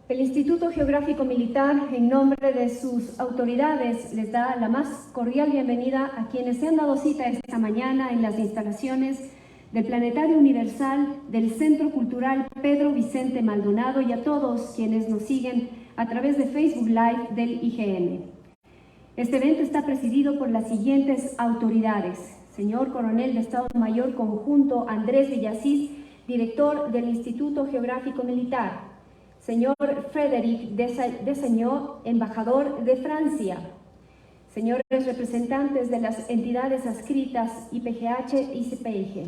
El Instituto Geográfico Militar, en nombre de sus autoridades, les da la más cordial bienvenida a quienes se han dado cita esta mañana en las instalaciones del Planetario Universal del Centro Cultural Pedro Vicente Maldonado y a todos quienes nos siguen a través de Facebook Live del IGM. Este evento está presidido por las siguientes autoridades: señor Coronel de Estado Mayor Conjunto Andrés Villasís, director del Instituto Geográfico Militar; señor Frédéric Dessegnaux, embajador de Francia; señores representantes de las entidades adscritas IPGH y CPIG;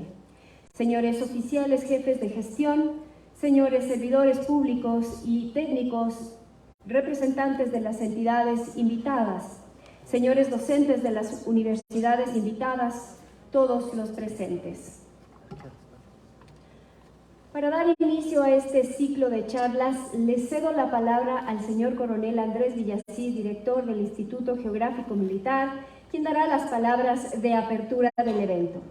señores oficiales jefes de gestión; señores servidores públicos y técnicos, representantes de las entidades invitadas; señores docentes de las universidades invitadas, todos los presentes. Para dar inicio a este ciclo de charlas, le cedo la palabra al señor Coronel Andrés Villasís, director del Instituto Geográfico Militar, quien dará las palabras de apertura del evento.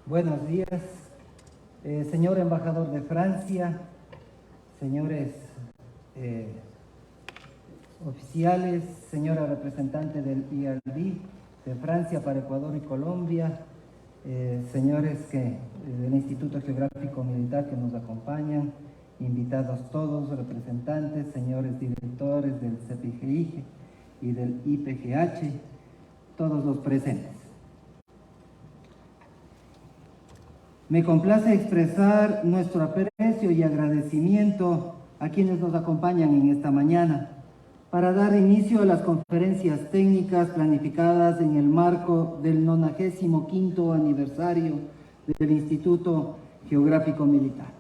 Buenos días, señor embajador de Francia, señores oficiales, señora representante del IRD de Francia para Ecuador y Colombia, señores del Instituto Geográfico Militar que nos acompañan, invitados todos, representantes, señores directores del CPIG y del IPGH, todos los presentes. Me complace expresar nuestro aprecio y agradecimiento a quienes nos acompañan en esta mañana para dar inicio a las conferencias técnicas planificadas en el marco del 95º aniversario del Instituto Geográfico Militar.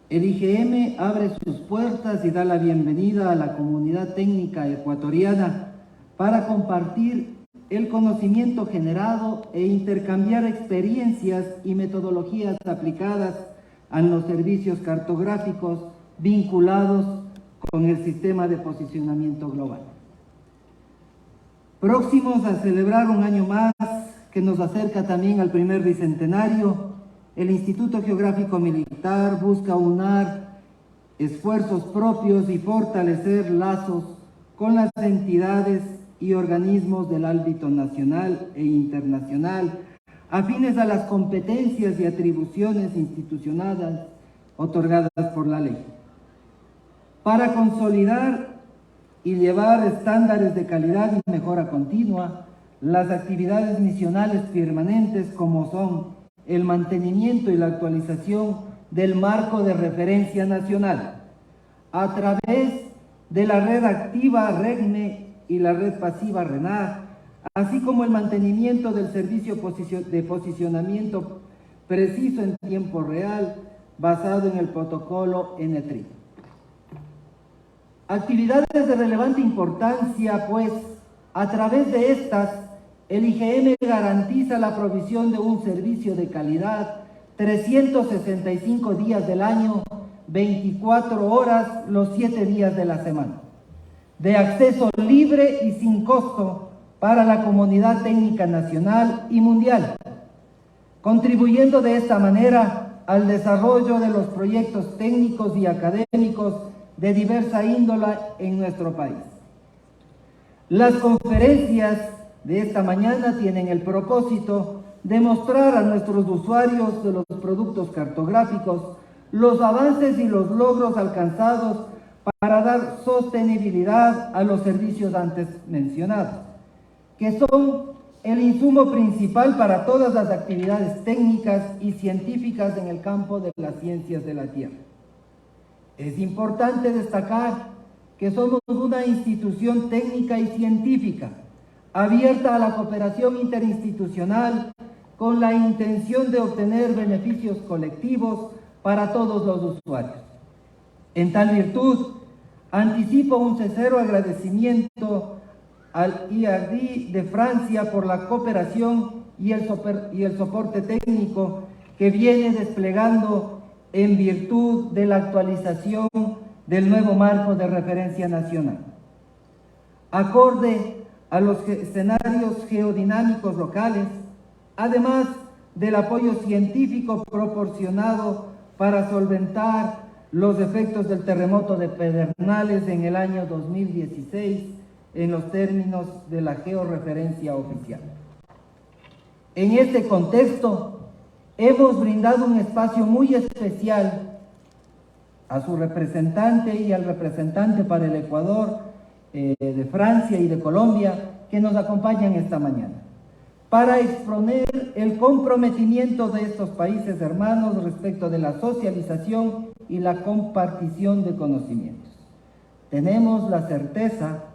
El IGM abre sus puertas y da la bienvenida a la comunidad técnica ecuatoriana para compartir el conocimiento generado e intercambiar experiencias y metodologías aplicadas a los servicios cartográficos vinculados con el sistema de posicionamiento global. Próximos a celebrar un año más que nos acerca también al primer bicentenario, el Instituto Geográfico Militar busca unar esfuerzos propios y fortalecer lazos con las entidades y organismos del ámbito nacional e internacional, afines a las competencias y atribuciones institucionales otorgadas por la ley, para consolidar y llevar estándares de calidad y mejora continua las actividades misionales permanentes como son el mantenimiento y la actualización del marco de referencia nacional, a través de la red activa REGNE y la red pasiva RENAR, así como el mantenimiento del servicio de posicionamiento preciso en tiempo real, basado en el protocolo NTRI. Actividades de relevante importancia, pues, a través de estas, el IGM garantiza la provisión de un servicio de calidad 365 días del año, 24 horas los 7 días de la semana, de acceso libre y sin costo para la comunidad técnica nacional y mundial, contribuyendo de esta manera al desarrollo de los proyectos técnicos y académicos de diversa índole en nuestro país. Las conferencias de esta mañana tienen el propósito de mostrar a nuestros usuarios de los productos cartográficos los avances y los logros alcanzados para dar sostenibilidad a los servicios antes mencionados, que son el insumo principal para todas las actividades técnicas y científicas en el campo de las ciencias de la Tierra. Es importante destacar que somos una institución técnica y científica abierta a la cooperación interinstitucional con la intención de obtener beneficios colectivos para todos los usuarios. En tal virtud, anticipo un sincero agradecimiento al IRD de Francia por la cooperación y el soporte técnico que viene desplegando en virtud de la actualización del nuevo marco de referencia nacional. Acorde a los escenarios geodinámicos locales, además del apoyo científico proporcionado para solventar los efectos del terremoto de Pedernales en el año 2016 en los términos de la georreferencia oficial. En este contexto, hemos brindado un espacio muy especial a su representante y al representante para el Ecuador de Francia y de Colombia que nos acompañan esta mañana, para exponer el comprometimiento de estos países hermanos respecto de la socialización y la compartición de conocimientos. Tenemos la certeza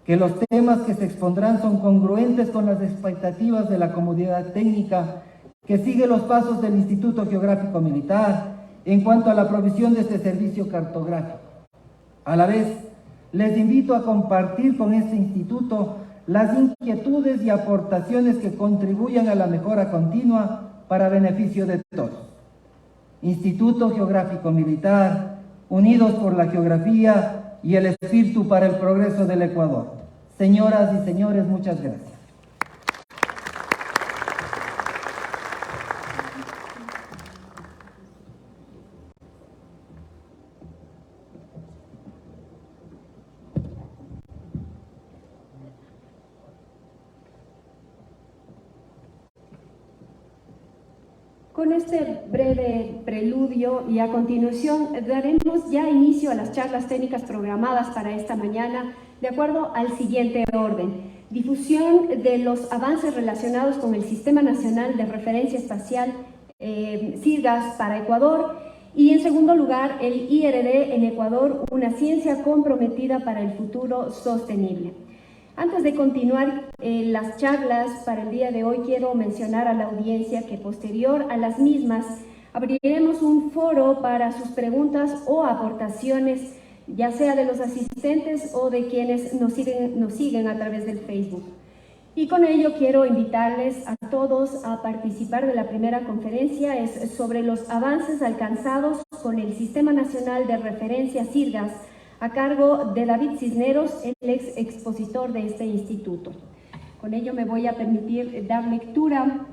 que los temas que se expondrán son congruentes con las expectativas de la comunidad técnica que sigue los pasos del Instituto Geográfico Militar en cuanto a la provisión de este servicio cartográfico. A la vez, les invito a compartir con este instituto las inquietudes y aportaciones que contribuyan a la mejora continua para beneficio de todos. Instituto Geográfico Militar, unidos por la geografía y el espíritu para el progreso del Ecuador. Señoras y señores, muchas gracias. Con este breve preludio y a continuación daremos ya inicio a las charlas técnicas programadas para esta mañana de acuerdo al siguiente orden: difusión de los avances relacionados con el Sistema Nacional de Referencia Espacial SIRGAS para Ecuador, y en segundo lugar el IRD en Ecuador, una ciencia comprometida para el futuro sostenible. Antes de continuar las charlas para el día de hoy, quiero mencionar a la audiencia que posterior a las mismas abriremos un foro para sus preguntas o aportaciones, ya sea de los asistentes o de quienes nos siguen a través del Facebook. Y con ello quiero invitarles a todos a participar de la primera conferencia. Es sobre los avances alcanzados con el Sistema Nacional de Referencia SIRGAS, a cargo de David Cisneros, el ex expositor de este instituto. Con ello me voy a permitir dar lectura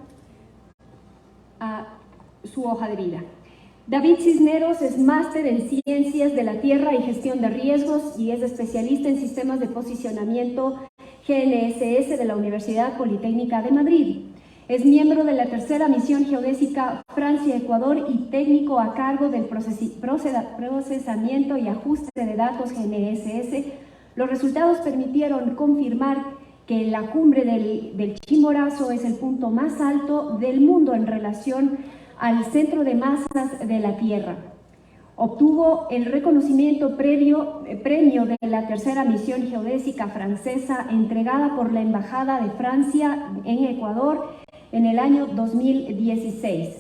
a su hoja de vida. David Cisneros es máster en Ciencias de la Tierra y Gestión de Riesgos y es especialista en Sistemas de Posicionamiento GNSS de la Universidad Politécnica de Madrid. Es miembro de la tercera misión geodésica Francia-Ecuador y técnico a cargo del procesamiento y ajuste de datos GNSS. Los resultados permitieron confirmar que la cumbre del Chimborazo es el punto más alto del mundo en relación al centro de masas de la Tierra. Obtuvo el reconocimiento premio de la tercera misión geodésica francesa entregada por la Embajada de Francia en Ecuador en el año 2016.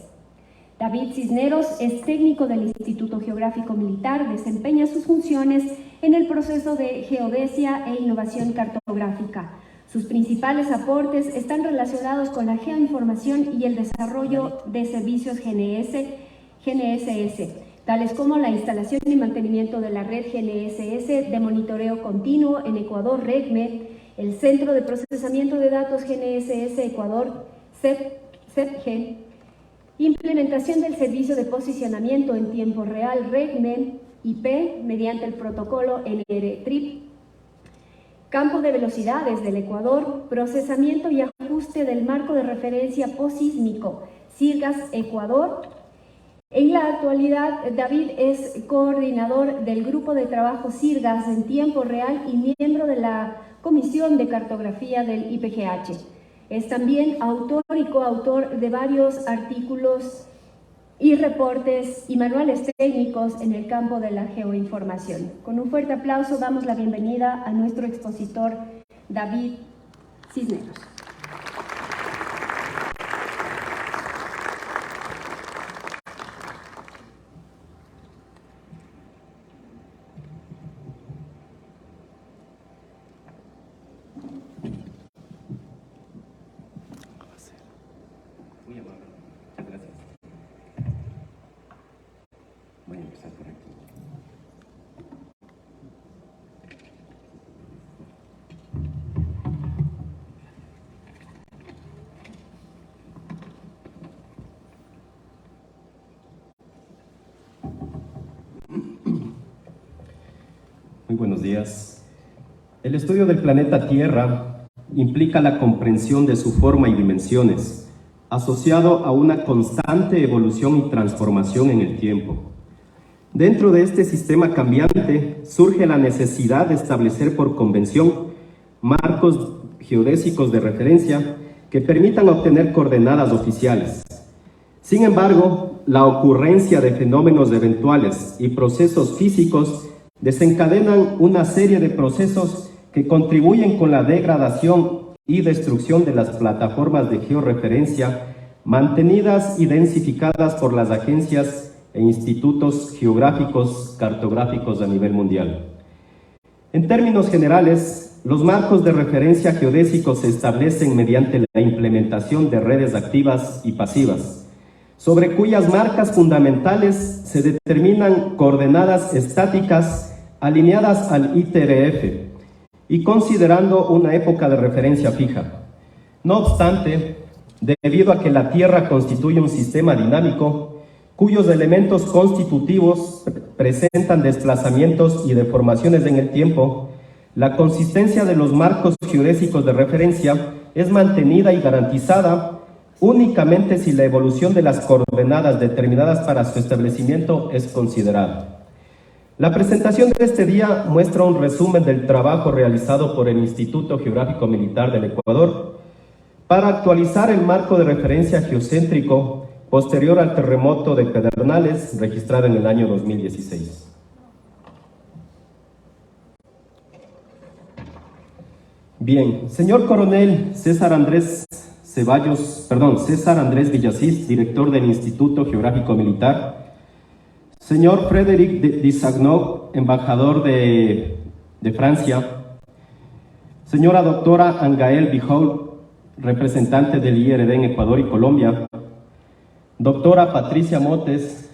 David Cisneros es técnico del Instituto Geográfico Militar, desempeña sus funciones en el proceso de geodesia e innovación cartográfica. Sus principales aportes están relacionados con la geoinformación y el desarrollo de servicios GNSS, tales como la instalación y mantenimiento de la red GNSS de monitoreo continuo en Ecuador, REGME, el Centro de Procesamiento de Datos GNSS Ecuador, CEPGEN, implementación del servicio de posicionamiento en tiempo real REGME IP mediante el protocolo NR-TRIP, campo de velocidades del Ecuador, procesamiento y ajuste del marco de referencia posísmico SIRGAS Ecuador. En la actualidad, David es coordinador del grupo de trabajo SIRGAS en tiempo real y miembro de la Comisión de Cartografía del IPGH. Es también autor y coautor de varios artículos y reportes y manuales técnicos en el campo de la geoinformación. Con un fuerte aplauso damos la bienvenida a nuestro expositor David Cisneros. Voy a empezar por aquí. Muy buenos días. El estudio del planeta Tierra implica la comprensión de su forma y dimensiones, asociado a una constante evolución y transformación en el tiempo. Dentro de este sistema cambiante surge la necesidad de establecer por convención marcos geodésicos de referencia que permitan obtener coordenadas oficiales. Sin embargo, la ocurrencia de fenómenos eventuales y procesos físicos desencadenan una serie de procesos que contribuyen con la degradación y destrucción de las plataformas de georreferencia mantenidas y densificadas por las agencias e institutos geográficos cartográficos a nivel mundial. En términos generales, los marcos de referencia geodésicos se establecen mediante la implementación de redes activas y pasivas, sobre cuyas marcas fundamentales se determinan coordenadas estáticas alineadas al ITRF y considerando una época de referencia fija. No obstante, debido a que la Tierra constituye un sistema dinámico, cuyos elementos constitutivos presentan desplazamientos y deformaciones en el tiempo, la consistencia de los marcos geodésicos de referencia es mantenida y garantizada únicamente si la evolución de las coordenadas determinadas para su establecimiento es considerada. La presentación de este día muestra un resumen del trabajo realizado por el Instituto Geográfico Militar del Ecuador para actualizar el marco de referencia geocéntrico posterior al terremoto de Pedernales registrado en el año 2016. Bien, señor coronel César Andrés Villasís, director del Instituto Geográfico Militar, señor Frédéric Dissagnou, embajador de Francia, señora doctora Angael Bijoul, representante del IRD en Ecuador y Colombia, doctora Patricia Motes,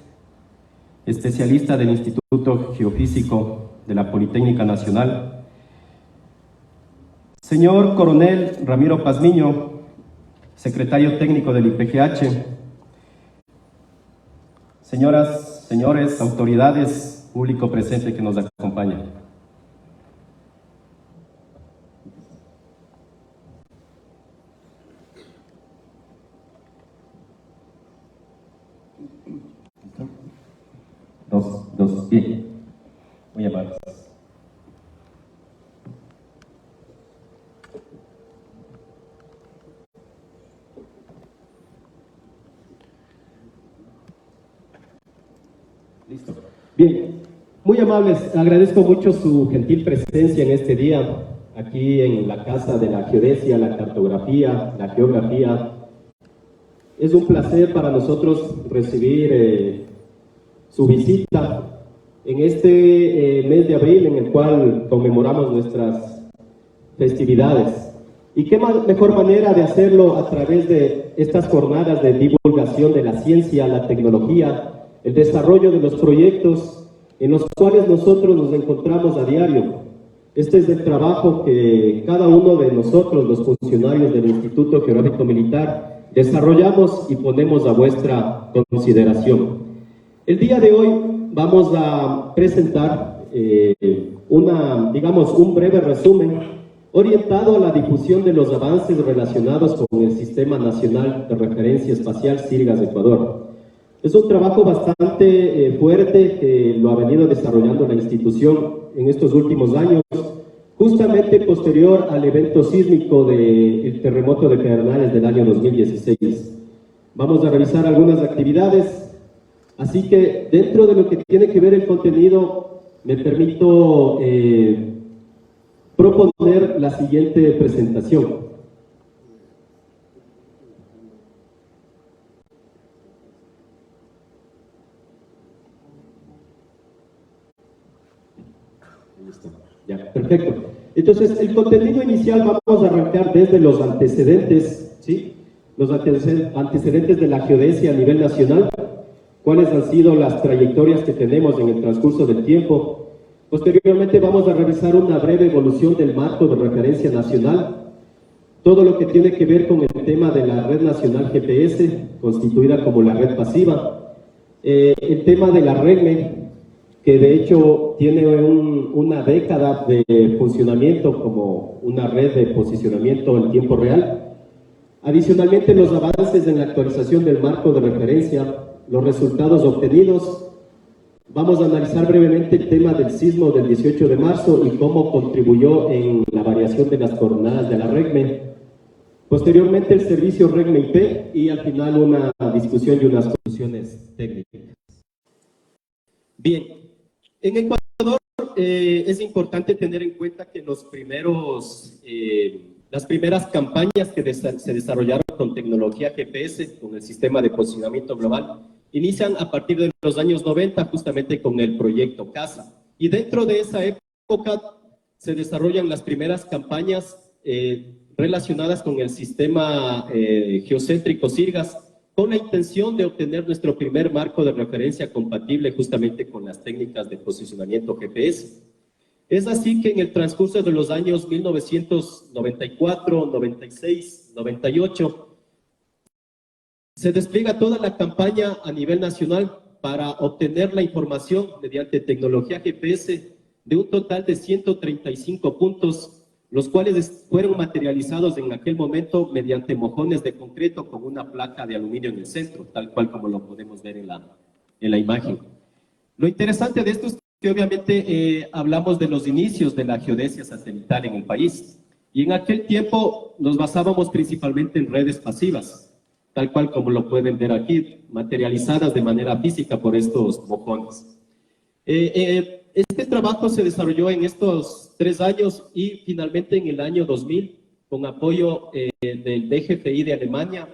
especialista del Instituto Geofísico de la Politécnica Nacional, señor coronel Ramiro Pazmiño, secretario técnico del IPGH, señoras, señores, autoridades, público presente que nos acompaña. Bien, muy amables. Listo. Bien, muy amables, agradezco mucho su gentil presencia en este día, aquí en la Casa de la Geodesia, la Cartografía, la Geografía. Es un placer para nosotros recibir su visita en este mes de abril en el cual conmemoramos nuestras festividades. Y qué mejor manera de hacerlo a través de estas jornadas de divulgación de la ciencia, la tecnología, el desarrollo de los proyectos en los cuales nosotros nos encontramos a diario. Este es el trabajo que cada uno de nosotros, los funcionarios del Instituto Geográfico Militar, desarrollamos y ponemos a vuestra consideración. El día de hoy vamos a presentar un breve resumen orientado a la difusión de los avances relacionados con el Sistema Nacional de Referencia Espacial SIRGAS Ecuador. Es un trabajo bastante fuerte que lo ha venido desarrollando la institución en estos últimos años, justamente posterior al evento sísmico del terremoto de Pedernales del año 2016. Vamos a revisar algunas actividades. Así que dentro de lo que tiene que ver el contenido, me permito proponer la siguiente presentación. Ya, perfecto. Entonces, el contenido inicial vamos a arrancar desde los antecedentes, ¿sí? Los antecedentes de la geodesia a nivel nacional. Cuáles han sido las trayectorias que tenemos en el transcurso del tiempo. Posteriormente vamos a revisar una breve evolución del marco de referencia nacional, todo lo que tiene que ver con el tema de la red nacional GPS, constituida como la red pasiva, el tema de la REGME, que de hecho tiene una década de funcionamiento como una red de posicionamiento en tiempo real. Adicionalmente, los avances en la actualización del marco de referencia, los resultados obtenidos. Vamos a analizar brevemente el tema del sismo del 18 de marzo y cómo contribuyó en la variación de las coordenadas de la RECME. Posteriormente, el servicio RECME-IP y al final una discusión y unas conclusiones técnicas. Bien, en Ecuador es importante tener en cuenta que las primeras campañas que se desarrollaron con tecnología GPS, con el sistema de posicionamiento global, inician a partir de los años 90 justamente con el proyecto CASA. Y dentro de esa época se desarrollan las primeras campañas relacionadas con el sistema geocéntrico SIRGAS, con la intención de obtener nuestro primer marco de referencia compatible justamente con las técnicas de posicionamiento GPS. Es así que en el transcurso de los años 1994, 96, 98, se despliega toda la campaña a nivel nacional para obtener la información mediante tecnología GPS de un total de 135 puntos, los cuales fueron materializados en aquel momento mediante mojones de concreto con una placa de aluminio en el centro, tal cual como lo podemos ver en la imagen. Lo interesante de esto es que obviamente hablamos de los inicios de la geodesia satelital en el país, y en aquel tiempo nos basábamos principalmente en redes pasivas, tal cual como lo pueden ver aquí, materializadas de manera física por estos mojones. Este trabajo se desarrolló en estos 3 años y finalmente en el año 2000, con apoyo del DGFI de Alemania,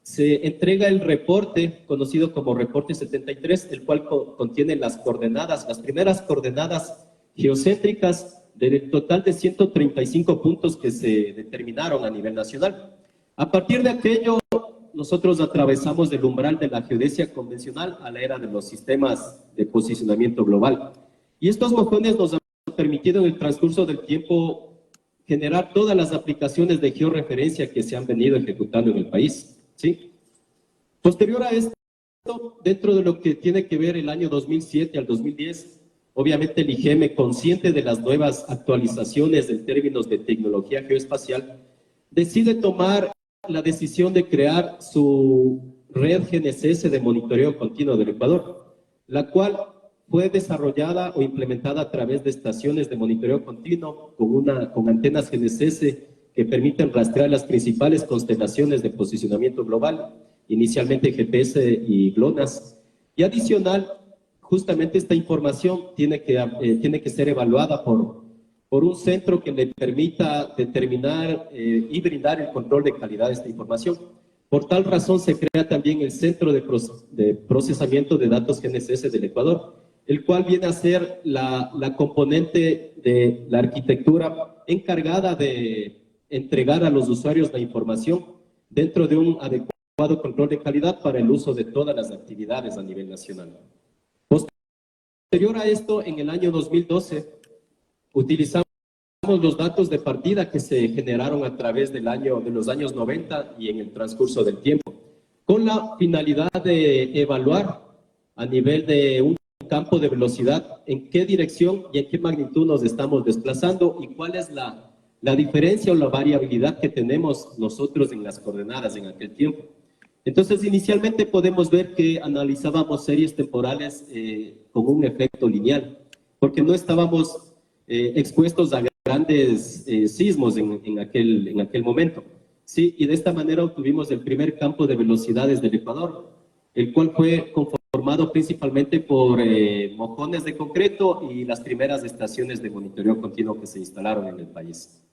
se entrega el reporte conocido como reporte 73, el cual contiene las coordenadas, las primeras coordenadas geocéntricas del total de 135 puntos que se determinaron a nivel nacional. A partir de aquello, nosotros atravesamos del umbral de la geodesia convencional a la era de los sistemas de posicionamiento global. Y estos mojones nos han permitido en el transcurso del tiempo generar todas las aplicaciones de georreferencia que se han venido ejecutando en el país, ¿sí? Posterior a esto, dentro de lo que tiene que ver el año 2007 al 2010, obviamente el IGM, consciente de las nuevas actualizaciones en términos de tecnología geoespacial, decide tomar la decisión de crear su red GNSS de monitoreo continuo del Ecuador, la cual fue desarrollada o implementada a través de estaciones de monitoreo continuo con antenas GNSS que permiten rastrear las principales constelaciones de posicionamiento global, inicialmente GPS y GLONASS, y adicional, justamente esta información tiene que ser evaluada por un centro que le permita determinar y brindar el control de calidad de esta información. Por tal razón se crea también el Centro de Procesamiento de Datos GNSS del Ecuador, el cual viene a ser la componente de la arquitectura encargada de entregar a los usuarios la información dentro de un adecuado control de calidad para el uso de todas las actividades a nivel nacional. Posterior a esto, en el año 2012, utilizamos los datos de partida que se generaron a través de los años 90 y en el transcurso del tiempo, con la finalidad de evaluar a nivel de un campo de velocidad en qué dirección y en qué magnitud nos estamos desplazando y cuál es la diferencia o la variabilidad que tenemos nosotros en las coordenadas en aquel tiempo. Entonces, inicialmente podemos ver que analizábamos series temporales con un efecto lineal, porque no estábamos expuestos a grandes sismos en aquel momento. Sí, y de esta manera obtuvimos el primer campo de velocidades del Ecuador, el cual fue conformado principalmente por mojones de concreto y las primeras estaciones de monitoreo continuo que se instalaron en el país.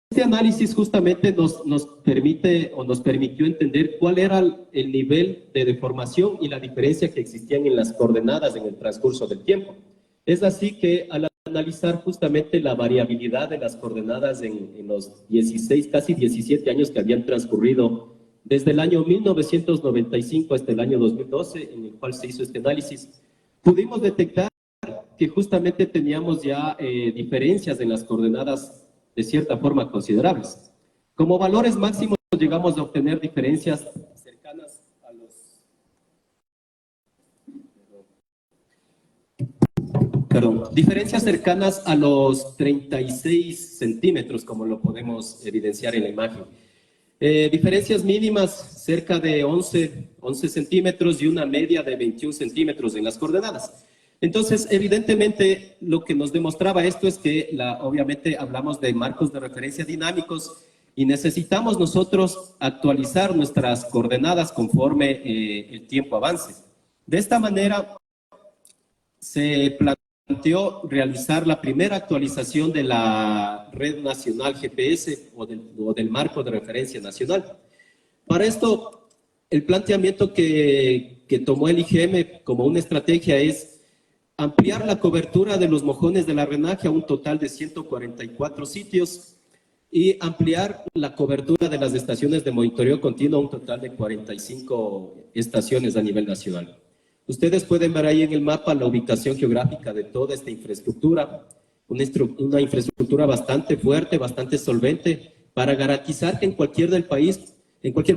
Este análisis justamente nos permitió entender cuál era el nivel de deformación y la diferencia que existían en las coordenadas en el transcurso del tiempo. Es así que al analizar justamente la variabilidad de las coordenadas en los 16, casi 17 años que habían transcurrido desde el año 1995 hasta el año 2012, en el cual se hizo este análisis, pudimos detectar que justamente teníamos ya diferencias en las coordenadas de cierta forma considerables. Como valores máximos llegamos a obtener diferencias cercanas a los diferencias cercanas a los 36 centímetros, como lo podemos evidenciar en la imagen. Diferencias mínimas cerca de 11 centímetros y una media de 21 centímetros en las coordenadas. Entonces, evidentemente, lo que nos demostraba esto es que, obviamente, hablamos de marcos de referencia dinámicos y necesitamos nosotros actualizar nuestras coordenadas conforme el tiempo avance. De esta manera, se planteó realizar la primera actualización de la red nacional GPS o del marco de referencia nacional. Para esto, el planteamiento que tomó el IGM como una estrategia es ampliar la cobertura de los mojones de la RENAGE a un total de 144 sitios y ampliar la cobertura de las estaciones de monitoreo continuo a un total de 45 estaciones a nivel nacional. Ustedes pueden ver ahí en el mapa la ubicación geográfica de toda esta infraestructura, una infraestructura bastante fuerte, bastante solvente, para garantizar que en cualquier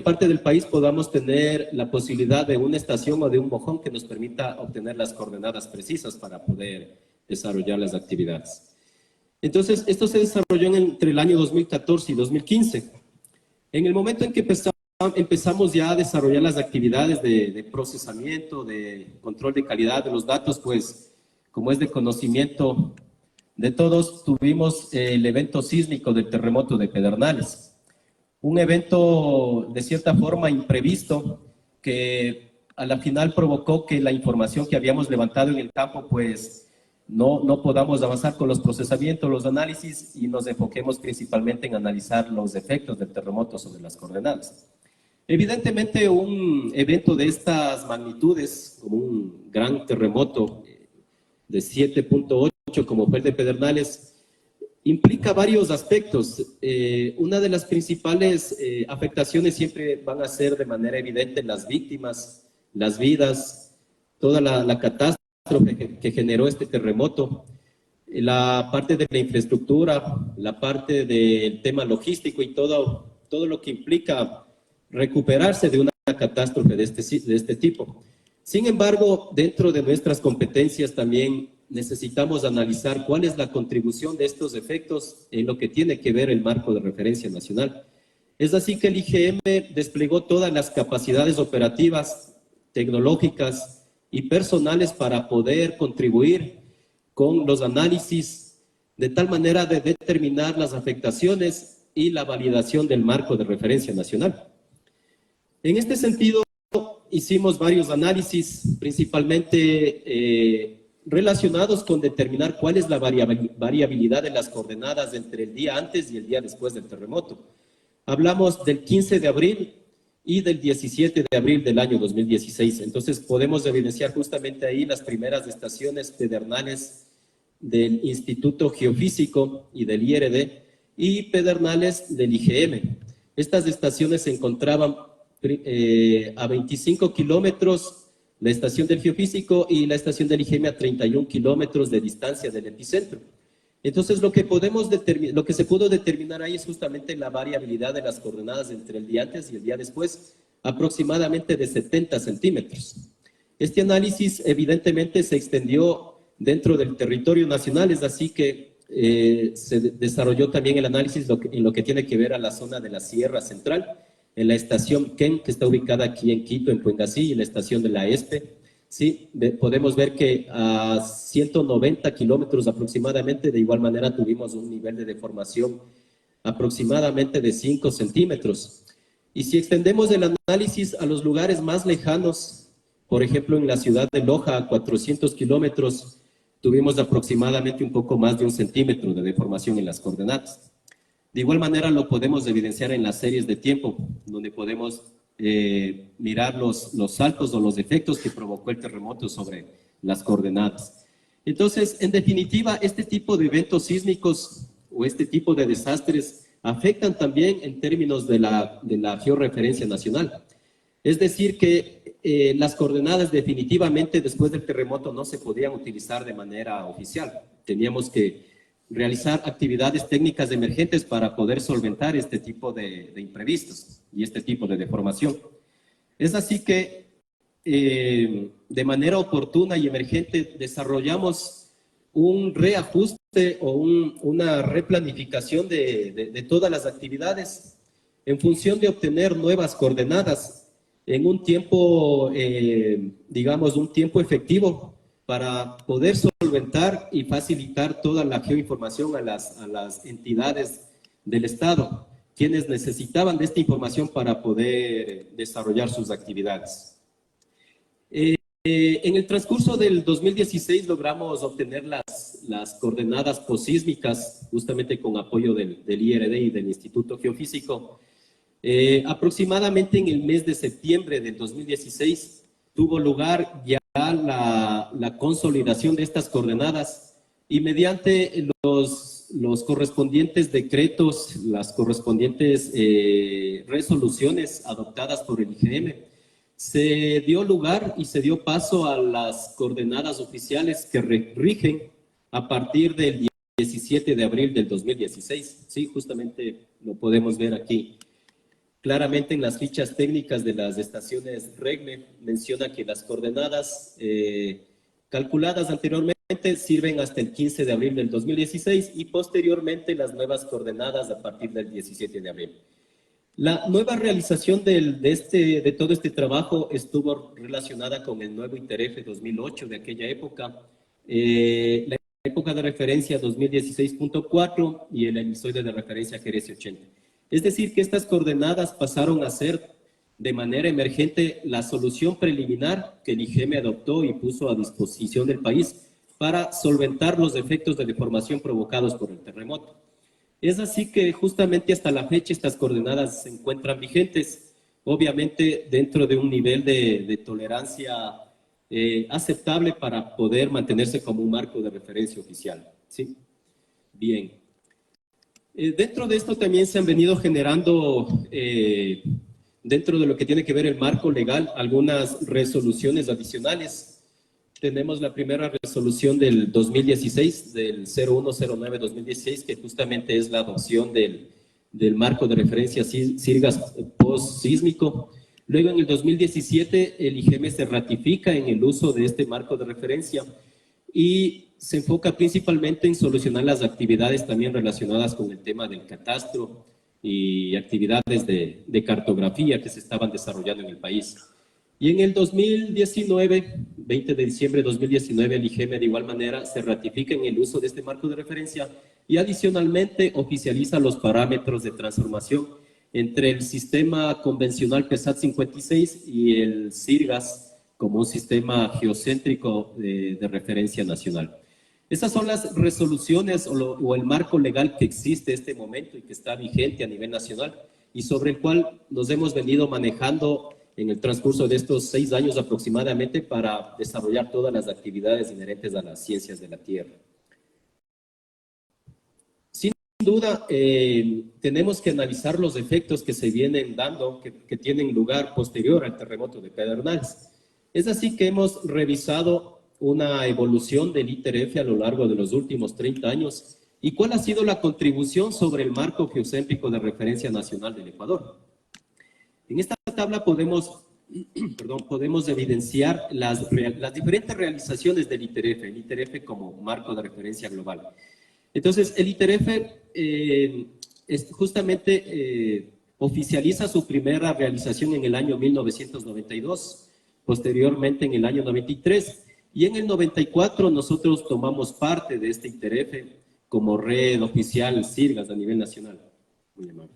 parte del país podamos tener la posibilidad de una estación o de un mojón que nos permita obtener las coordenadas precisas para poder desarrollar las actividades. Entonces, esto se desarrolló entre el año 2014 y 2015. En el momento en que empezamos ya a desarrollar las actividades de procesamiento, de control de calidad de los datos, pues, como es de conocimiento de todos, tuvimos el evento sísmico del terremoto de Pedernales. Un evento de cierta forma imprevisto que a la final provocó que la información que habíamos levantado en el campo pues no podamos avanzar con los procesamientos, los análisis y nos enfoquemos principalmente en analizar los efectos del terremoto sobre las coordenadas. Evidentemente un evento de estas magnitudes, como un gran terremoto de 7.8 como fue el de Pedernales, implica varios aspectos. Una de las principales afectaciones siempre van a ser de manera evidente las víctimas, las vidas, toda la catástrofe que generó este terremoto, la parte de la infraestructura, la parte del tema logístico y todo lo que implica recuperarse de una catástrofe de este tipo. Sin embargo, dentro de nuestras competencias también necesitamos analizar cuál es la contribución de estos efectos en lo que tiene que ver el marco de referencia nacional. Es así que el IGM desplegó todas las capacidades operativas, tecnológicas y personales para poder contribuir con los análisis de tal manera de determinar las afectaciones y la validación del marco de referencia nacional. En este sentido, hicimos varios análisis, principalmente relacionados con determinar cuál es la variabilidad de las coordenadas entre el día antes y el día después del terremoto. Hablamos del 15 de abril y del 17 de abril del año 2016. Entonces podemos evidenciar justamente ahí las primeras estaciones pedernales del Instituto Geofísico y del IRD y pedernales del IGM. Estas estaciones se encontraban a 25 kilómetros la estación del Geofísico y la estación del IGM a 31 kilómetros de distancia del epicentro. Entonces, lo que se pudo determinar ahí es justamente la variabilidad de las coordenadas entre el día antes y el día después, aproximadamente de 70 centímetros. Este análisis, evidentemente, se extendió dentro del territorio nacional, es así que se desarrolló también el análisis en lo que tiene que ver a la zona de la Sierra Central, en la estación KEN, que está ubicada aquí en Quito, en Puengasí, y la estación de la ESPE. Sí, podemos ver que a 190 kilómetros aproximadamente, de igual manera tuvimos un nivel de deformación aproximadamente de 5 centímetros. Y si extendemos el análisis a los lugares más lejanos, por ejemplo en la ciudad de Loja, a 400 kilómetros, tuvimos aproximadamente un poco más de 1 centímetro de deformación en las coordenadas. De igual manera lo podemos evidenciar en las series de tiempo, donde podemos mirar los saltos o los efectos que provocó el terremoto sobre las coordenadas. Entonces, en definitiva, este tipo de eventos sísmicos o este tipo de desastres afectan también en términos de la georreferencia nacional. Es decir, que las coordenadas definitivamente después del terremoto no se podían utilizar de manera oficial. Teníamos que realizar actividades técnicas emergentes para poder solventar este tipo de imprevistos y este tipo de deformación. Es así que de manera oportuna y emergente desarrollamos un reajuste o una replanificación de todas las actividades en función de obtener nuevas coordenadas en un tiempo, digamos, un tiempo efectivo para poder solventar y facilitar toda la geoinformación a las entidades del Estado, quienes necesitaban de esta información para poder desarrollar sus actividades. En el transcurso del 2016 logramos obtener las coordenadas posísmicas, justamente con apoyo del IRD y del Instituto Geofísico. Aproximadamente en el mes de septiembre del 2016 tuvo lugar ya la consolidación de estas coordenadas y mediante los correspondientes decretos, las correspondientes resoluciones adoptadas por el IGM, se dio lugar y se dio paso a las coordenadas oficiales que rigen a partir del 17 de abril del 2016. Sí, justamente lo podemos ver aquí. Claramente en las fichas técnicas de las estaciones REGME menciona que las coordenadas calculadas anteriormente sirven hasta el 15 de abril del 2016 y posteriormente las nuevas coordenadas a partir del 17 de abril. La nueva realización de todo este trabajo estuvo relacionada con el nuevo ITEREF 2008 de aquella época, la época de referencia 2016.4 y el emisoide de referencia GRS 80. Es decir, que estas coordenadas pasaron a ser de manera emergente la solución preliminar que el IGM adoptó y puso a disposición del país para solventar los efectos de deformación provocados por el terremoto. Es así que justamente hasta la fecha estas coordenadas se encuentran vigentes, obviamente dentro de un nivel de tolerancia aceptable para poder mantenerse como un marco de referencia oficial. ¿Sí? Bien. Dentro de esto también se han venido generando, dentro de lo que tiene que ver el marco legal, algunas resoluciones adicionales. Tenemos la primera resolución del 2016, del 0109-2016, que justamente es la adopción del marco de referencia SIRGAS post-sísmico. Luego, en el 2017, el IGM se ratifica en el uso de este marco de referencia y se enfoca principalmente en solucionar las actividades también relacionadas con el tema del catastro y actividades de cartografía que se estaban desarrollando en el país. Y en el 2019, 20 de diciembre de 2019, el IGM de igual manera se ratifica en el uso de este marco de referencia y adicionalmente oficializa los parámetros de transformación entre el sistema convencional PESAT 56 y el SIRGAS como un sistema geocéntrico de referencia nacional. Esas son las resoluciones o el marco legal que existe en este momento y que está vigente a nivel nacional y sobre el cual nos hemos venido manejando en el transcurso de estos 6 años aproximadamente para desarrollar todas las actividades inherentes a las ciencias de la Tierra. Sin duda, tenemos que analizar los efectos que se vienen dando, que tienen lugar posterior al terremoto de Pedernales. Es así que hemos revisado una evolución del ITEREF a lo largo de los últimos 30 años y cuál ha sido la contribución sobre el marco geocéntrico de referencia nacional del Ecuador. En esta tabla podemos evidenciar las diferentes realizaciones del ITEREF, el ITEREF como marco de referencia global. Entonces, el ITEREF justamente oficializa su primera realización en el año 1992, posteriormente en el año 93, y en el 94 nosotros tomamos parte de este ITEREF como red oficial SIRGAS a nivel nacional. Muy amable.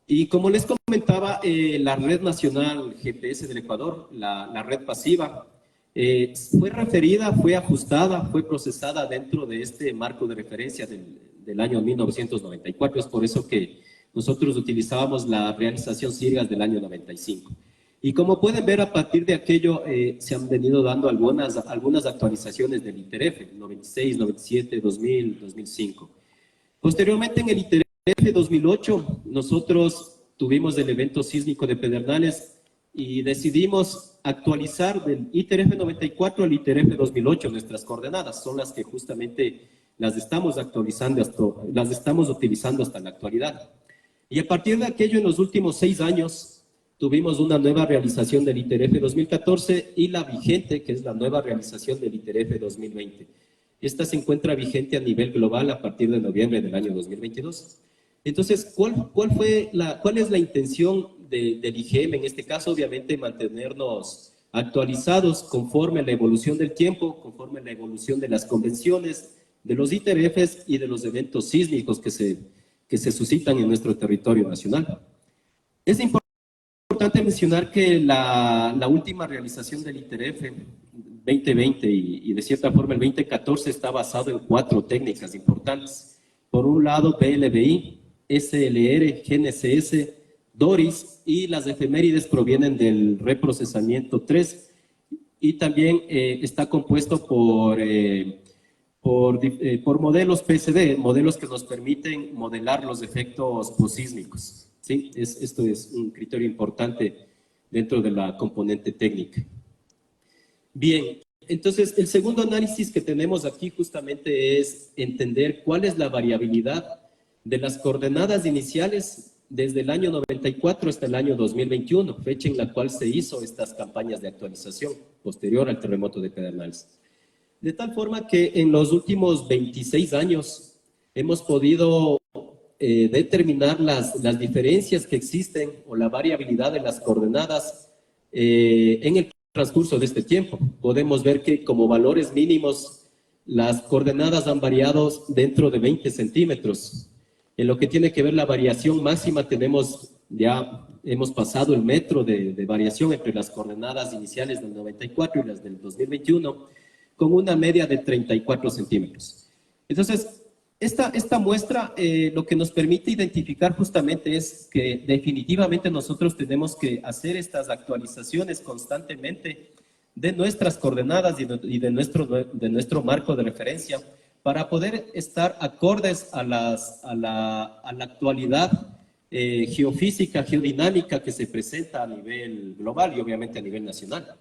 Y como les comentaba, la red nacional GPS del Ecuador, la red pasiva, fue referida, fue ajustada, fue procesada dentro de este marco de referencia del año 1994. Es por eso que nosotros utilizábamos la realización SIRGAS del año 95. Y como pueden ver, a partir de aquello se han venido dando algunas actualizaciones del ITEREF, 96, 97, 2000, 2005. Posteriormente, en el ITEREF 2008, nosotros tuvimos el evento sísmico de Pedernales y decidimos actualizar del ITEREF 94 al ITEREF 2008 nuestras coordenadas. Son las que justamente las estamos actualizando, las estamos utilizando hasta la actualidad. Y a partir de aquello, en los últimos 6 años, tuvimos una nueva realización del ITERF 2014 y la vigente, que es la nueva realización del ITERF 2020. Esta se encuentra vigente a nivel global a partir de noviembre del año 2022. Entonces, ¿cuál es la intención del IGM? En este caso, obviamente, mantenernos actualizados conforme a la evolución del tiempo, conforme a la evolución de las convenciones, de los ITERFs y de los eventos sísmicos que se suscitan en nuestro territorio nacional. Es importante mencionar que la última realización del ITERF 2020 y de cierta forma el 2014 está basado en 4 técnicas importantes. Por un lado, PLBI, SLR, GNSS, DORIS, y las efemérides provienen del reprocesamiento 3 y también está compuesto por modelos PSD, modelos que nos permiten modelar los efectos posísmicos. ¿Sí? Esto es un criterio importante dentro de la componente técnica. Bien, entonces el segundo análisis que tenemos aquí justamente es entender cuál es la variabilidad de las coordenadas iniciales desde el año 94 hasta el año 2021, fecha en la cual se hizo estas campañas de actualización posterior al terremoto de Pedernales. De tal forma que en los últimos 26 años hemos podido determinar las diferencias que existen o la variabilidad de las coordenadas en el transcurso de este tiempo. Podemos ver que como valores mínimos las coordenadas han variado dentro de 20 centímetros. En lo que tiene que ver la variación máxima hemos pasado el metro de variación entre las coordenadas iniciales del 94 y las del 2021 con una media de 34 centímetros. Entonces, esta muestra lo que nos permite identificar justamente es que definitivamente nosotros tenemos que hacer estas actualizaciones constantemente de nuestras coordenadas y de nuestro marco de referencia para poder estar acordes a la actualidad geofísica, geodinámica que se presenta a nivel global y obviamente a nivel nacional.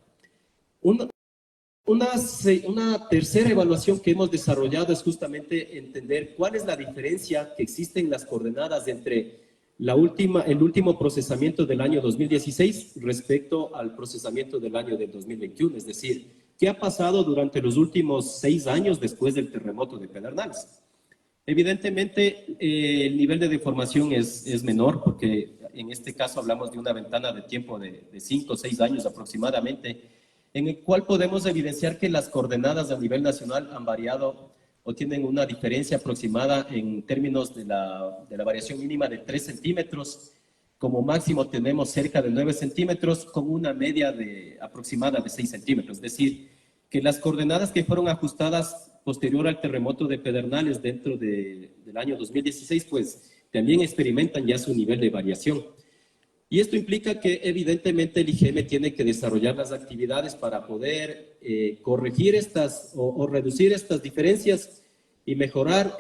Una tercera evaluación que hemos desarrollado es justamente entender cuál es la diferencia que existe en las coordenadas entre el último procesamiento del año 2016 respecto al procesamiento del año del 2021, es decir, ¿qué ha pasado durante los últimos 6 años después del terremoto de Pedernales? Evidentemente, el nivel de deformación es menor porque en este caso hablamos de una ventana de tiempo de 5 o 6 años aproximadamente, en el cual podemos evidenciar que las coordenadas a nivel nacional han variado o tienen una diferencia aproximada en términos de la variación mínima de 3 centímetros. Como máximo tenemos cerca de 9 centímetros con una media aproximada de 6 centímetros. Es decir, que las coordenadas que fueron ajustadas posterior al terremoto de Pedernales dentro del año 2016, pues también experimentan ya su nivel de variación. Y esto implica que evidentemente el IGM tiene que desarrollar las actividades para poder corregir o reducir estas diferencias y mejorar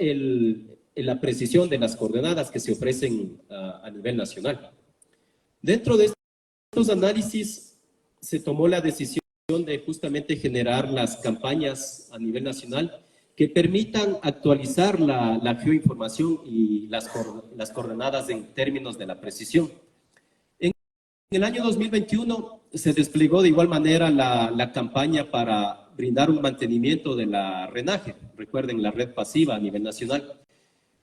la precisión de las coordenadas que se ofrecen a nivel nacional. Dentro de estos análisis se tomó la decisión de justamente generar las campañas a nivel nacional que permitan actualizar la geoinformación y las coordenadas en términos de la precisión. En el año 2021 se desplegó de igual manera la campaña para brindar un mantenimiento de la RENAGE, recuerden la red pasiva a nivel nacional.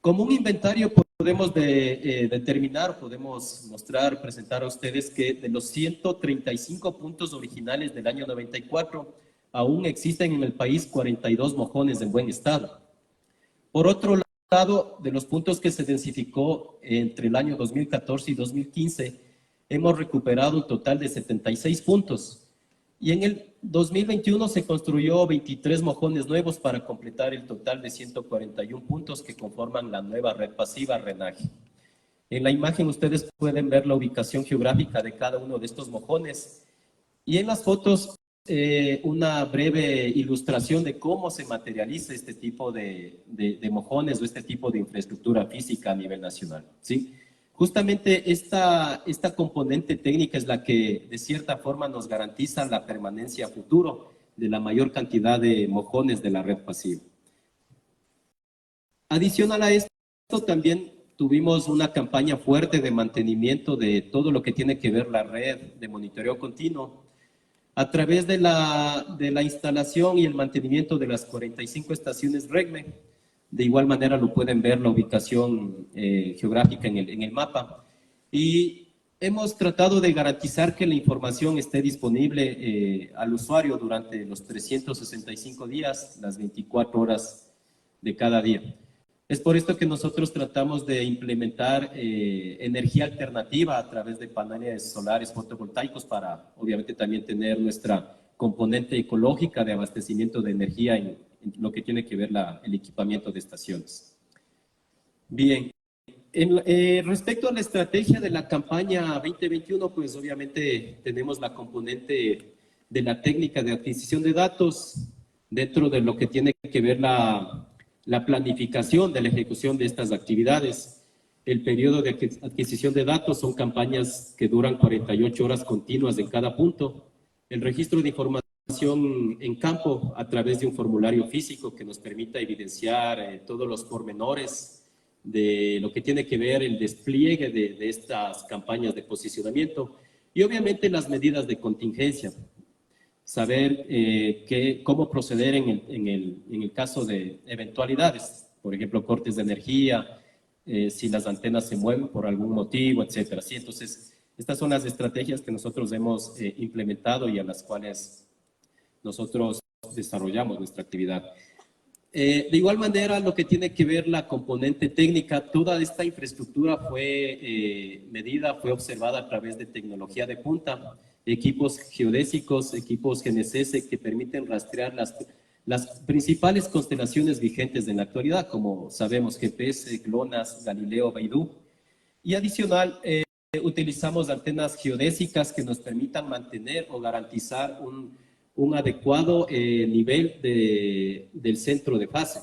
Como un inventario podemos determinar, podemos mostrar, presentar a ustedes que de los 135 puntos originales del año 94, aún existen en el país 42 mojones en buen estado. Por otro lado, de los puntos que se densificó entre el año 2014 y 2015, hemos recuperado un total de 76 puntos. Y en el 2021 se construyó 23 mojones nuevos para completar el total de 141 puntos que conforman la nueva red pasiva RENAGE. En la imagen ustedes pueden ver la ubicación geográfica de cada uno de estos mojones. Y en las fotos una breve ilustración de cómo se materializa este tipo de mojones o este tipo de infraestructura física a nivel nacional, ¿sí? Justamente esta componente técnica es la que de cierta forma nos garantiza la permanencia a futuro de la mayor cantidad de mojones de la red pasiva. Adicional a esto, también tuvimos una campaña fuerte de mantenimiento de todo lo que tiene que ver la red de monitoreo continuo a través de la instalación y el mantenimiento de las 45 estaciones REGME. De igual manera lo pueden ver la ubicación geográfica en el mapa. Y hemos tratado de garantizar que la información esté disponible al usuario durante los 365 días, las 24 horas de cada día. Es por esto que nosotros tratamos de implementar energía alternativa a través de paneles solares fotovoltaicos para, obviamente, también tener nuestra componente ecológica de abastecimiento de energía en lo que tiene que ver el equipamiento de estaciones. Bien, respecto a la estrategia de la campaña 2021, pues obviamente tenemos la componente de la técnica de adquisición de datos dentro de lo que tiene que ver la planificación de la ejecución de estas actividades. El periodo de adquisición de datos son campañas que duran 48 horas continuas en cada punto. El registro de información en campo a través de un formulario físico que nos permita evidenciar todos los pormenores de lo que tiene que ver el despliegue de estas campañas de posicionamiento y obviamente las medidas de contingencia. Saber cómo proceder en el caso de eventualidades, por ejemplo, cortes de energía, si las antenas se mueven por algún motivo, etcétera. ¿Sí? Entonces, estas son las estrategias que nosotros hemos implementado y a las cuales nosotros desarrollamos nuestra actividad. De igual manera, lo que tiene que ver la componente técnica, toda esta infraestructura fue medida, fue observada a través de tecnología de punta, equipos geodésicos, equipos GNSS que permiten rastrear las principales constelaciones vigentes en la actualidad, como sabemos GPS, GLONASS, Galileo, Beidou. Y adicional, utilizamos antenas geodésicas que nos permitan mantener o garantizar un adecuado nivel del centro de fase.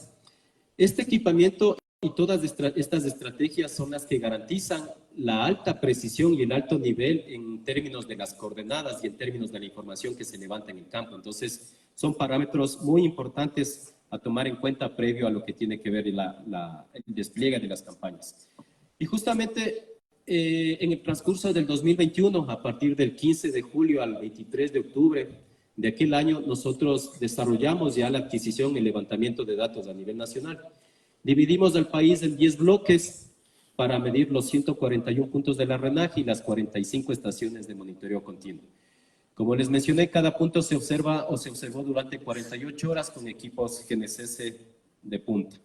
Este equipamiento y todas estas estrategias son las que garantizan la alta precisión y el alto nivel en términos de las coordenadas y en términos de la información que se levanta en el campo. Entonces, son parámetros muy importantes a tomar en cuenta previo a lo que tiene que ver el despliegue de las campañas. Y justamente en el transcurso del 2021, a partir del 15 de julio al 23 de octubre de aquel año, nosotros desarrollamos ya la adquisición y levantamiento de datos a nivel nacional. Dividimos al país en 10 bloques para medir los 141 puntos de la RENAG y las 45 estaciones de monitoreo continuo. Como les mencioné, cada punto se observa o se observó durante 48 horas con equipos GNSS de punta.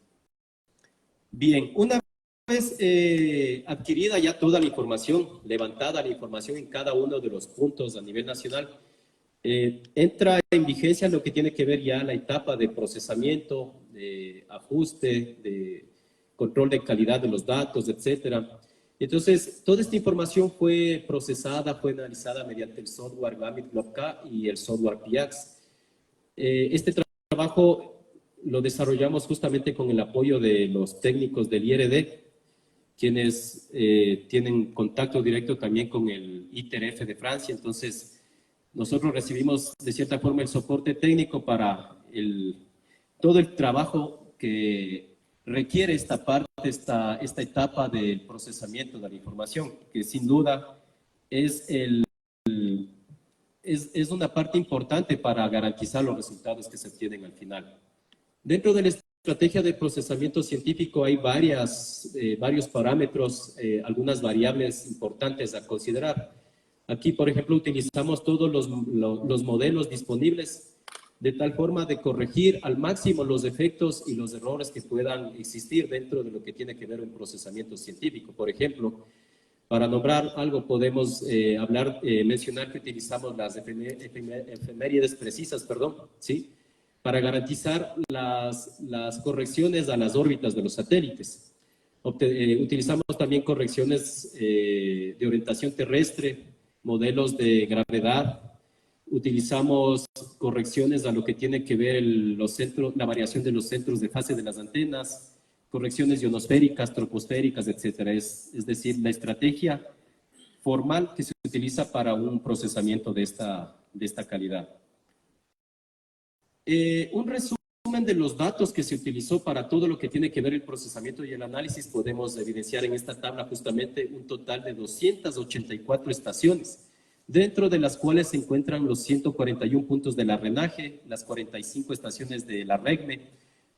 Bien, una vez adquirida ya toda la información, levantada la información en cada uno de los puntos a nivel nacional, entra en vigencia lo que tiene que ver ya la etapa de procesamiento, de ajuste, de control de calidad de los datos, etcétera. Entonces, toda esta información fue procesada, fue analizada mediante el software Gambit GlobeK y el software PIAX. Este trabajo lo desarrollamos justamente con el apoyo de los técnicos del IRD, quienes tienen contacto directo también con el ITRF de Francia. Entonces, nosotros recibimos de cierta forma el soporte técnico para todo el trabajo que requiere esta parte, esta etapa del procesamiento de la información, que sin duda es una parte importante para garantizar los resultados que se obtienen al final. Dentro de la estrategia de procesamiento científico hay varios parámetros, algunas variables importantes a considerar. Aquí, por ejemplo, utilizamos todos los modelos disponibles de tal forma de corregir al máximo los defectos y los errores que puedan existir dentro de lo que tiene que ver un procesamiento científico. Por ejemplo, para nombrar algo podemos mencionar que utilizamos las efemérides precisas, ¿sí? Para garantizar las correcciones a las órbitas de los satélites. Utilizamos también correcciones de orientación terrestre, modelos de gravedad. Utilizamos correcciones a lo que tiene que ver la variación de los centros de fase de las antenas, correcciones ionosféricas, troposféricas, etcétera. Es decir, la estrategia formal que se utiliza para un procesamiento de esta calidad. Un resumen resumen de los datos que se utilizó para todo lo que tiene que ver el procesamiento y el análisis, podemos evidenciar en esta tabla justamente un total de 284 estaciones, dentro de las cuales se encuentran los 141 puntos de la RENAGE, las 45 estaciones de la REGME.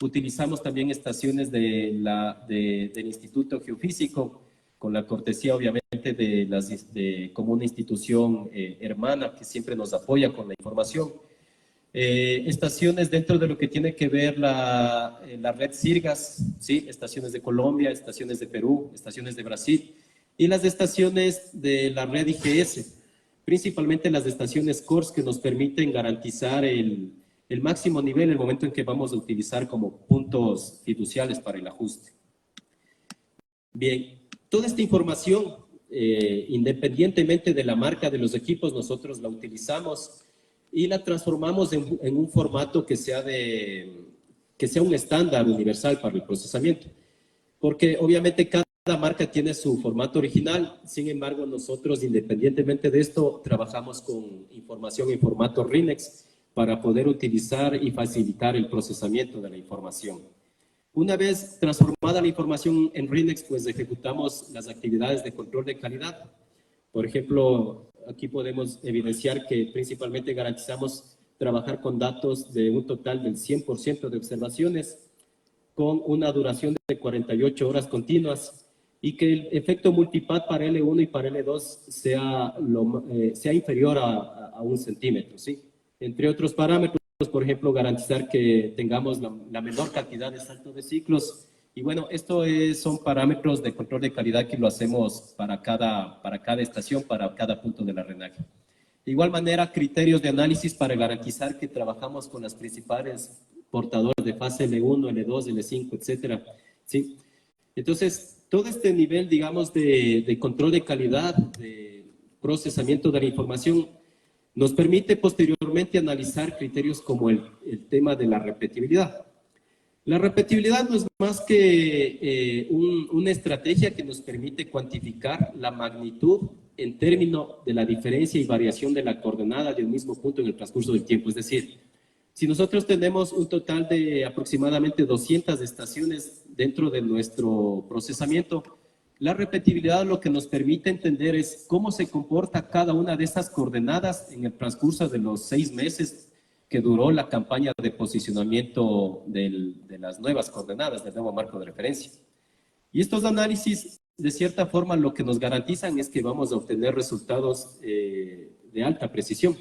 Utilizamos también estaciones del Instituto Geofísico, con la cortesía obviamente como una institución hermana que siempre nos apoya con la información. Estaciones dentro de lo que tiene que ver la red Sirgas, ¿sí? Estaciones de Colombia, estaciones de Perú, estaciones de Brasil, y las estaciones de la red IGS, principalmente las estaciones CORS, que nos permiten garantizar el máximo nivel en el momento en que vamos a utilizar como puntos fiduciales para el ajuste. Bien, toda esta información, independientemente de la marca de los equipos, nosotros la utilizamos y la transformamos en un formato que sea un estándar universal para el procesamiento. Porque obviamente cada marca tiene su formato original, sin embargo nosotros, independientemente de esto, trabajamos con información en formato RINEX para poder utilizar y facilitar el procesamiento de la información. Una vez transformada la información en RINEX, pues ejecutamos las actividades de control de calidad. Por ejemplo, aquí podemos evidenciar que principalmente garantizamos trabajar con datos de un total del 100% de observaciones, con una duración de 48 horas continuas, y que el efecto multipad para L1 y para L2 sea inferior a 1 centímetro, ¿sí? Entre otros parámetros, por ejemplo, garantizar que tengamos la menor cantidad de salto de ciclos. Y bueno, esto son parámetros de control de calidad que lo hacemos para cada estación, para cada punto de la RENAGE. De igual manera, criterios de análisis para garantizar que trabajamos con las principales portadores de fase L1, L2, L5, etcétera, ¿sí? Entonces, todo este nivel, digamos, de control de calidad, de procesamiento de la información, nos permite posteriormente analizar criterios como el tema de la repetibilidad. La repetibilidad no es más que una estrategia que nos permite cuantificar la magnitud en términos de la diferencia y variación de la coordenada de un mismo punto en el transcurso del tiempo. Es decir, si nosotros tenemos un total de aproximadamente 200 estaciones dentro de nuestro procesamiento, la repetibilidad lo que nos permite entender es cómo se comporta cada una de esas coordenadas en el transcurso de los 6 meses que duró la campaña de posicionamiento de las nuevas coordenadas, del nuevo marco de referencia. Y estos análisis, de cierta forma, lo que nos garantizan es que vamos a obtener resultados de alta precisión.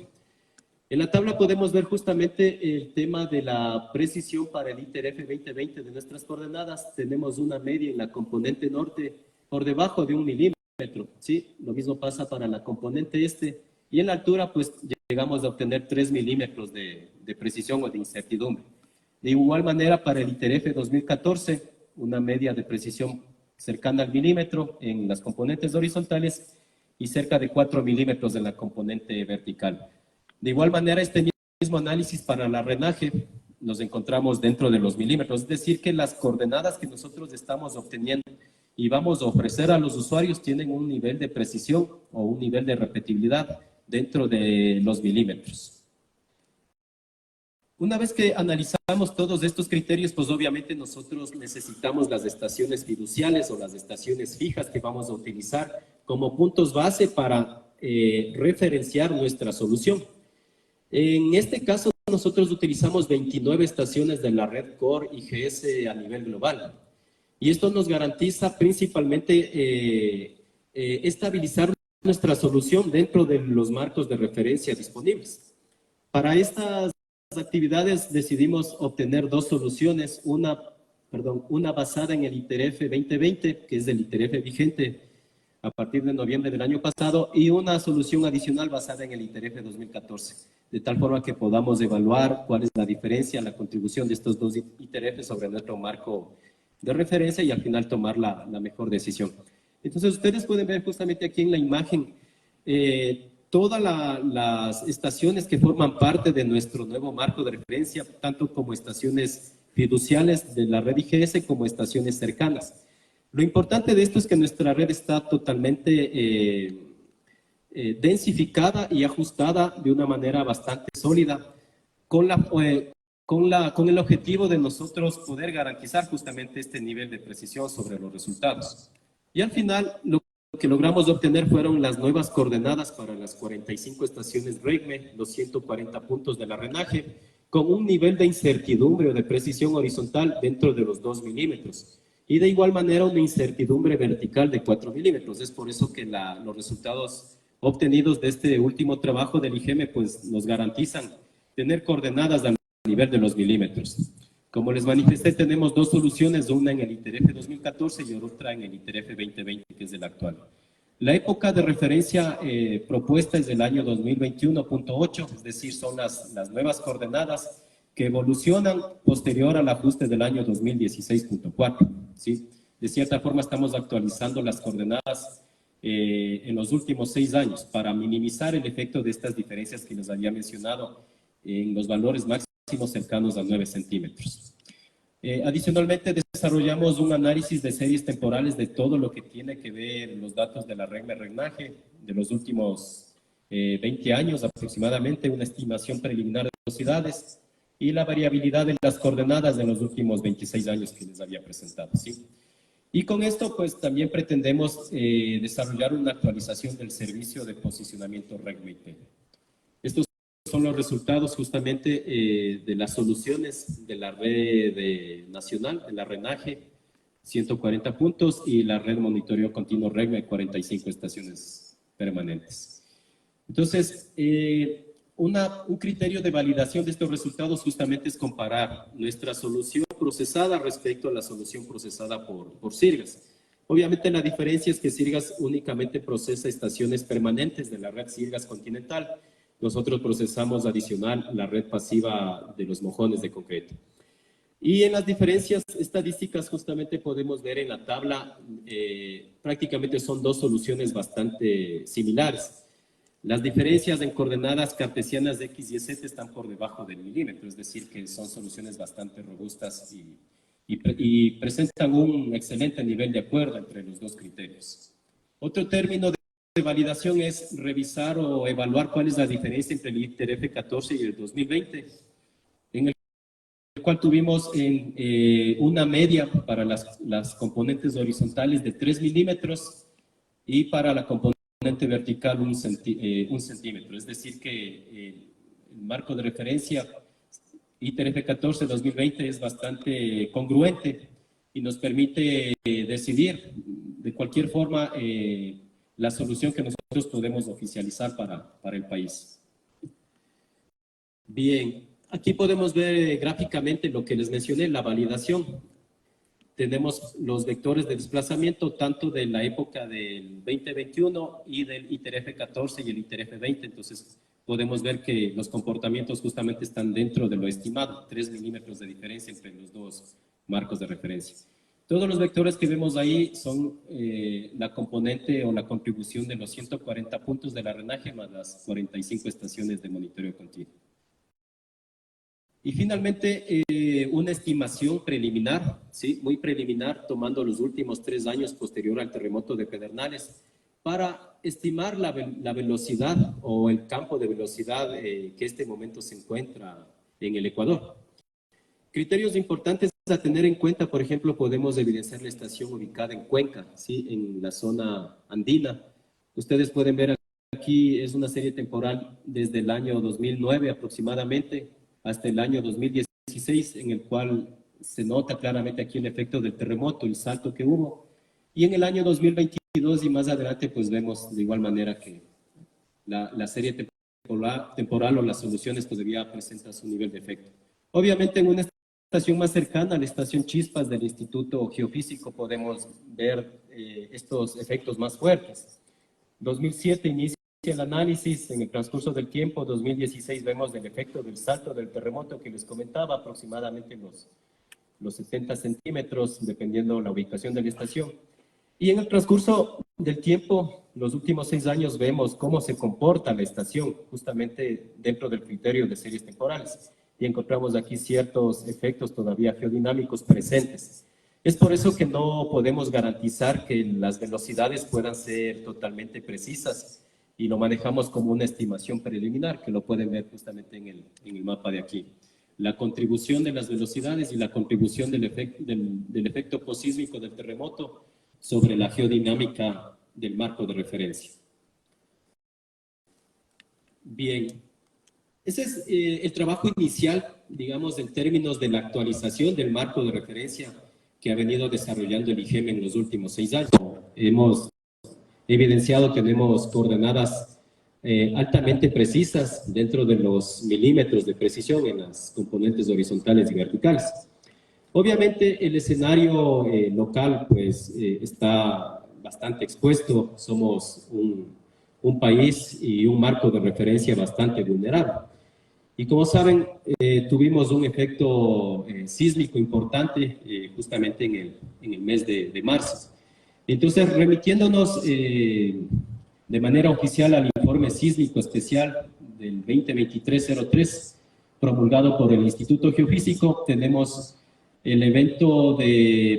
En la tabla podemos ver justamente el tema de la precisión para el ITER-F 2020 de nuestras coordenadas. Tenemos una media en la componente norte por debajo de 1 milímetro, ¿sí? Lo mismo pasa para la componente este. Y en la altura, pues, llegamos a obtener 3 milímetros de precisión o de incertidumbre. De igual manera, para el ITER-F 2014, una media de precisión cercana al milímetro en las componentes horizontales y cerca de 4 milímetros en la componente vertical. De igual manera, este mismo análisis para la RENAGE nos encontramos dentro de los milímetros, es decir, que las coordenadas que nosotros estamos obteniendo y vamos a ofrecer a los usuarios tienen un nivel de precisión o un nivel de repetibilidad dentro de los milímetros. Una vez que analizamos todos estos criterios, pues obviamente nosotros necesitamos las estaciones fiduciales o las estaciones fijas que vamos a utilizar como puntos base para referenciar nuestra solución. En este caso, nosotros utilizamos 29 estaciones de la red Core IGS a nivel global. Y esto nos garantiza principalmente estabilizar nuestra solución dentro de los marcos de referencia disponibles. Para estas actividades decidimos obtener 2 soluciones, una basada en el ITER-F 2020, que es el ITER-F vigente a partir de noviembre del año pasado, y una solución adicional basada en el ITER-F 2014, de tal forma que podamos evaluar cuál es la diferencia, la contribución de estos 2 ITER-F sobre nuestro marco de referencia y al final tomar la mejor decisión. Entonces ustedes pueden ver justamente aquí en la imagen todas las estaciones que forman parte de nuestro nuevo marco de referencia, tanto como estaciones fiduciales de la red IGS como estaciones cercanas. Lo importante de esto es que nuestra red está totalmente densificada y ajustada de una manera bastante sólida, con con el objetivo de nosotros poder garantizar justamente este nivel de precisión sobre los resultados. Y al final, lo que logramos obtener fueron las nuevas coordenadas para las 45 estaciones REGME, los 140 puntos de la RENAGE, con un nivel de incertidumbre o de precisión horizontal dentro de los 2 milímetros. Y de igual manera una incertidumbre vertical de 4 milímetros. Es por eso que los resultados obtenidos de este último trabajo del IGM pues nos garantizan tener coordenadas al nivel de los milímetros. Como les manifesté, tenemos dos soluciones, una en el ITERF 2014 y otra en el ITERF 2020, que es el actual. La época de referencia propuesta es del año 2021.8, es decir, son las nuevas coordenadas que evolucionan posterior al ajuste del año 2016.4. ¿Sí? De cierta forma estamos actualizando las coordenadas en los últimos 6 años para minimizar el efecto de estas diferencias que les había mencionado en los valores máximos cercanos a 9 centímetros. Adicionalmente, desarrollamos un análisis de series temporales de todo lo que tiene que ver los datos de la REGME-RENAGE de los últimos 20 años aproximadamente, una estimación preliminar de velocidades y la variabilidad de las coordenadas de los últimos 26 años que les había presentado. ¿Sí? Y con esto, pues, también pretendemos desarrollar una actualización del servicio de posicionamiento REGME-IP. Estos son los resultados justamente de las soluciones de la red nacional, de la RENAGE, 140 puntos, y la red monitoreo continuo REGME, 45 estaciones permanentes. Entonces, un criterio de validación de estos resultados justamente es comparar nuestra solución procesada respecto a la solución procesada por Sirgas. Obviamente la diferencia es que Sirgas únicamente procesa estaciones permanentes de la red Sirgas continental. Nosotros procesamos adicional la red pasiva de los mojones de concreto. Y en las diferencias estadísticas justamente podemos ver en la tabla, prácticamente son dos soluciones bastante similares. Las diferencias en coordenadas cartesianas de X y Z están por debajo del milímetro, es decir, que son soluciones bastante robustas y presentan un excelente nivel de acuerdo entre los dos criterios. Otro término de validación es revisar o evaluar cuál es la diferencia entre el ITERF 14 y el 2020, en el cual tuvimos una media para las componentes horizontales de 3 milímetros y para la componente vertical un centímetro. Es decir que el marco de referencia ITERF 14-2020 es bastante congruente y nos permite decidir de cualquier forma la solución que nosotros podemos oficializar para el país. Bien, aquí podemos ver gráficamente lo que les mencioné, la validación. Tenemos los vectores de desplazamiento tanto de la época del 2021 y del ITERF 14 y el ITERF 20, entonces podemos ver que los comportamientos justamente están dentro de lo estimado, 3 milímetros de diferencia entre los dos marcos de referencia. Todos los vectores que vemos ahí son la componente o la contribución de los 140 puntos de la RENAGE más las 45 estaciones de monitoreo continuo. Y finalmente, una estimación preliminar, ¿sí? Muy preliminar, tomando los últimos 3 años posterior al terremoto de Pedernales, para estimar la velocidad o el campo de velocidad que este momento se encuentra en el Ecuador. Criterios importantes a tener en cuenta, por ejemplo, podemos evidenciar la estación ubicada en Cuenca, ¿sí? En la zona andina. Ustedes pueden ver aquí, es una serie temporal desde el año 2009 aproximadamente, hasta el año 2016, en el cual se nota claramente aquí el efecto del terremoto, el salto que hubo. Y en el año 2022 y más adelante, pues vemos de igual manera que la serie temporal o las soluciones todavía presentan su nivel de efecto. Obviamente en una estación más cercana, la estación Chispas del Instituto Geofísico, podemos ver estos efectos más fuertes. 2007 inicia el análisis, en el transcurso del tiempo, 2016 vemos el efecto del salto del terremoto que les comentaba, aproximadamente los 70 centímetros, dependiendo la ubicación de la estación. Y en el transcurso del tiempo, los últimos 6 años, vemos cómo se comporta la estación, justamente dentro del criterio de series temporales. Y encontramos aquí ciertos efectos todavía geodinámicos presentes. Es por eso que no podemos garantizar que las velocidades puedan ser totalmente precisas, y lo manejamos como una estimación preliminar, que lo pueden ver justamente en el mapa de aquí. la contribución de las velocidades y la contribución del efecto posísmico del terremoto sobre la geodinámica del marco de referencia. Bien, ese es el trabajo inicial, digamos, en términos de la actualización del marco de referencia que ha venido desarrollando el IGEM en los últimos 6 años. Hemos evidenciado, tenemos coordenadas altamente precisas dentro de los milímetros de precisión en las componentes horizontales y verticales. Obviamente el escenario local pues está bastante expuesto, somos un país y un marco de referencia bastante vulnerable. Y como saben, tuvimos un efecto sísmico importante justamente en el mes de marzo. Entonces, remitiéndonos de manera oficial al informe sísmico especial del 2023-03, promulgado por el Instituto Geofísico, tenemos el evento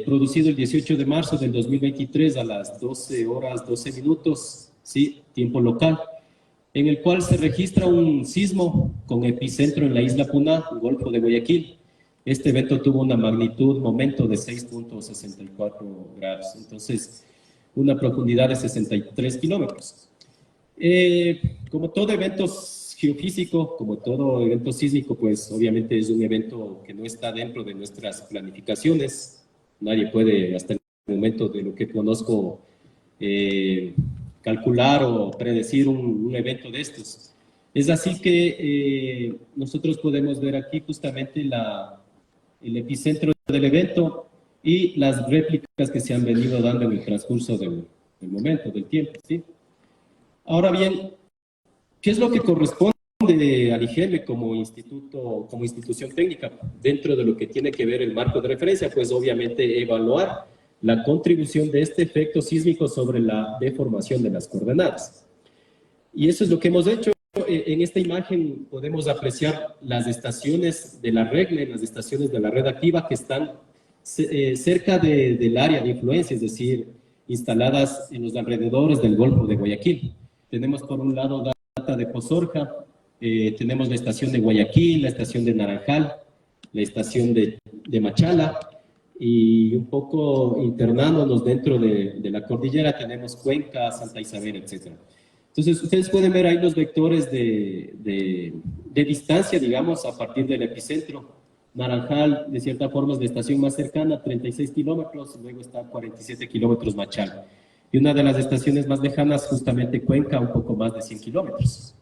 producido el 18 de marzo del 2023 a las 12 horas 12 minutos, ¿sí? Tiempo local, en el cual se registra un sismo con epicentro en la isla Puná, Golfo de Guayaquil. Este evento tuvo una magnitud, momento de 6.64 grados, entonces una profundidad de 63 kilómetros. Como todo evento geofísico, como todo evento sísmico, pues obviamente es un evento que no está dentro de nuestras planificaciones. Nadie puede, hasta el momento de lo que conozco, calcular o predecir un evento de estos. Es así que nosotros podemos ver aquí justamente el epicentro del evento y las réplicas que se han venido dando en el transcurso del momento, del tiempo, ¿sí? Ahora bien, ¿qué es lo que corresponde al IGEM como institución técnica dentro de lo que tiene que ver el marco de referencia? Pues obviamente evaluar la contribución de este efecto sísmico sobre la deformación de las coordenadas. Y eso es lo que hemos hecho. En esta imagen podemos apreciar las estaciones de la REGNE, las estaciones de la red activa que están cerca del área de influencia, es decir, instaladas en los alrededores del Golfo de Guayaquil. Tenemos por un lado data de Pozorja, tenemos la estación de Guayaquil, la estación de Naranjal, la estación de Machala, y un poco internándonos dentro de la cordillera tenemos Cuenca, Santa Isabel, etc. Entonces ustedes pueden ver ahí los vectores de distancia, digamos, a partir del epicentro. Naranjal, de cierta forma, es la estación más cercana, 36 kilómetros, luego está a 47 kilómetros Machala. Y una de las estaciones más lejanas, justamente Cuenca, un poco más de 100 kilómetros.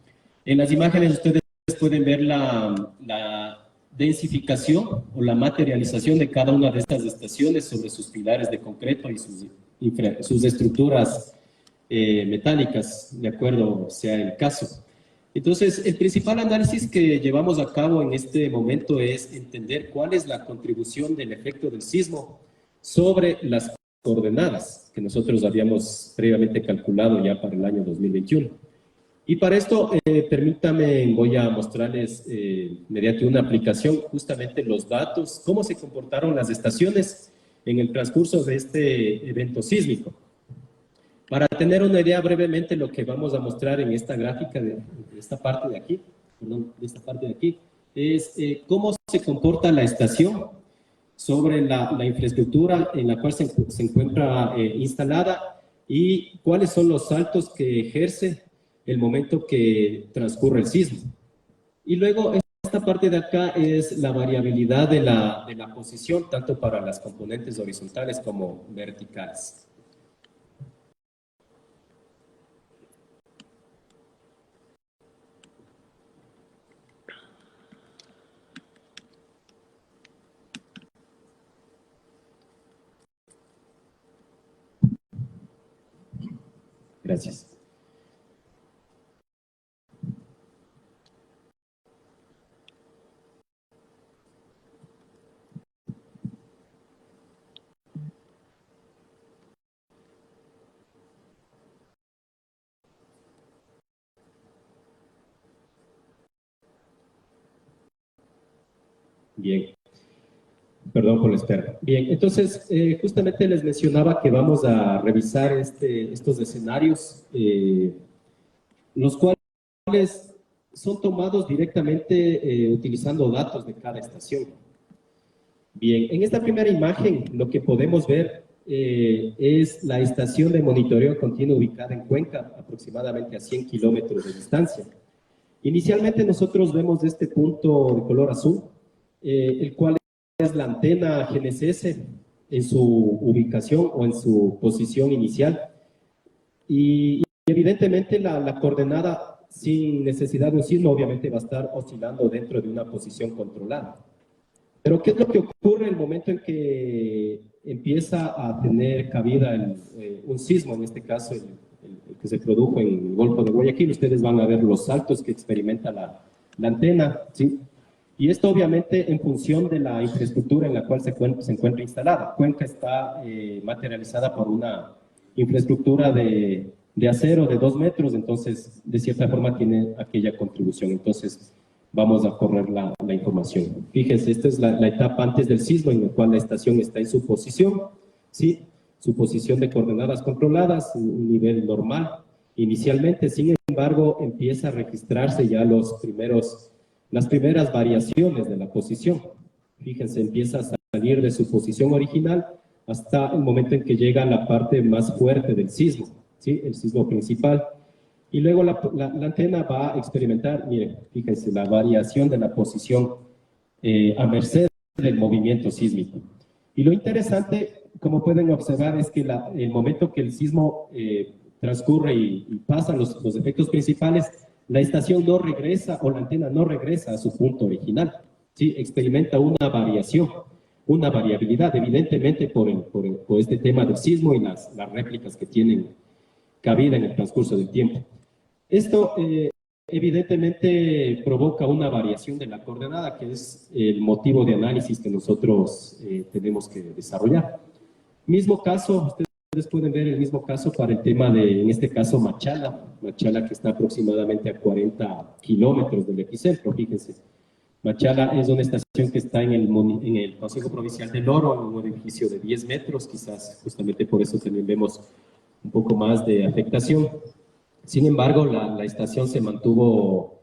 En las imágenes ustedes pueden ver la densificación o la materialización de cada una de estas estaciones sobre sus pilares de concreto y sus estructuras metálicas, de acuerdo sea el caso. Entonces, el principal análisis que llevamos a cabo en este momento es entender cuál es la contribución del efecto del sismo sobre las coordenadas que nosotros habíamos previamente calculado ya para el año 2021. Y para esto, permítame, voy a mostrarles mediante una aplicación justamente los datos, cómo se comportaron las estaciones en el transcurso de este evento sísmico. Para tener una idea brevemente, lo que vamos a mostrar en esta gráfica de esta parte de aquí, es cómo se comporta la estación sobre la infraestructura en la cual se encuentra instalada y cuáles son los saltos que ejerce el momento que transcurre el sismo. Y luego esta parte de acá es la variabilidad de la posición, tanto para las componentes horizontales como verticales. Gracias. Bien, perdón por la espera. Bien, entonces justamente les mencionaba que vamos a revisar estos escenarios, los cuales son tomados directamente utilizando datos de cada estación. Bien, en esta primera imagen lo que podemos ver es la estación de monitoreo continuo ubicada en Cuenca, aproximadamente a 100 kilómetros de distancia. Inicialmente nosotros vemos este punto de color azul, el cual es la antena GNSS en su ubicación o en su posición inicial. Y evidentemente la coordenada sin necesidad de un sismo obviamente va a estar oscilando dentro de una posición controlada. Pero ¿qué es lo que ocurre en el momento en que empieza a tener cabida un sismo, en este caso el que se produjo en el Golfo de Guayaquil? Ustedes van a ver los saltos que experimenta la antena, ¿sí? Y esto obviamente en función de la infraestructura en la cual se encuentra instalada. Cuenca está materializada por una infraestructura de acero de 2 metros, entonces de cierta forma tiene aquella contribución. Entonces vamos a correr la información. Fíjense, esta es la etapa antes del sismo en la cual la estación está en su posición, ¿sí? Su posición de coordenadas controladas, un nivel normal inicialmente. Sin embargo, empieza a registrarse ya las primeras variaciones de la posición. Fíjense, empieza a salir de su posición original hasta el momento en que llega a la parte más fuerte del sismo, ¿sí? El sismo principal. Y luego la antena va a experimentar, miren, fíjense, la variación de la posición a merced del movimiento sísmico. Y lo interesante, como pueden observar, es que el momento que el sismo transcurre y pasan los efectos principales, la estación no regresa o la antena no regresa a su punto original, ¿sí? Experimenta una variación, una variabilidad, evidentemente por este tema del sismo y las réplicas que tienen cabida en el transcurso del tiempo. Esto evidentemente provoca una variación de la coordenada, que es el motivo de análisis que nosotros tenemos que desarrollar. Mismo caso, ustedes pueden ver el mismo caso para el tema de, en este caso, Machala, que está aproximadamente a 40 kilómetros del epicentro, fíjense. Machala es una estación que está en el Consejo Provincial del Oro, en un edificio de 10 metros, quizás justamente por eso también vemos un poco más de afectación. Sin embargo, la estación se mantuvo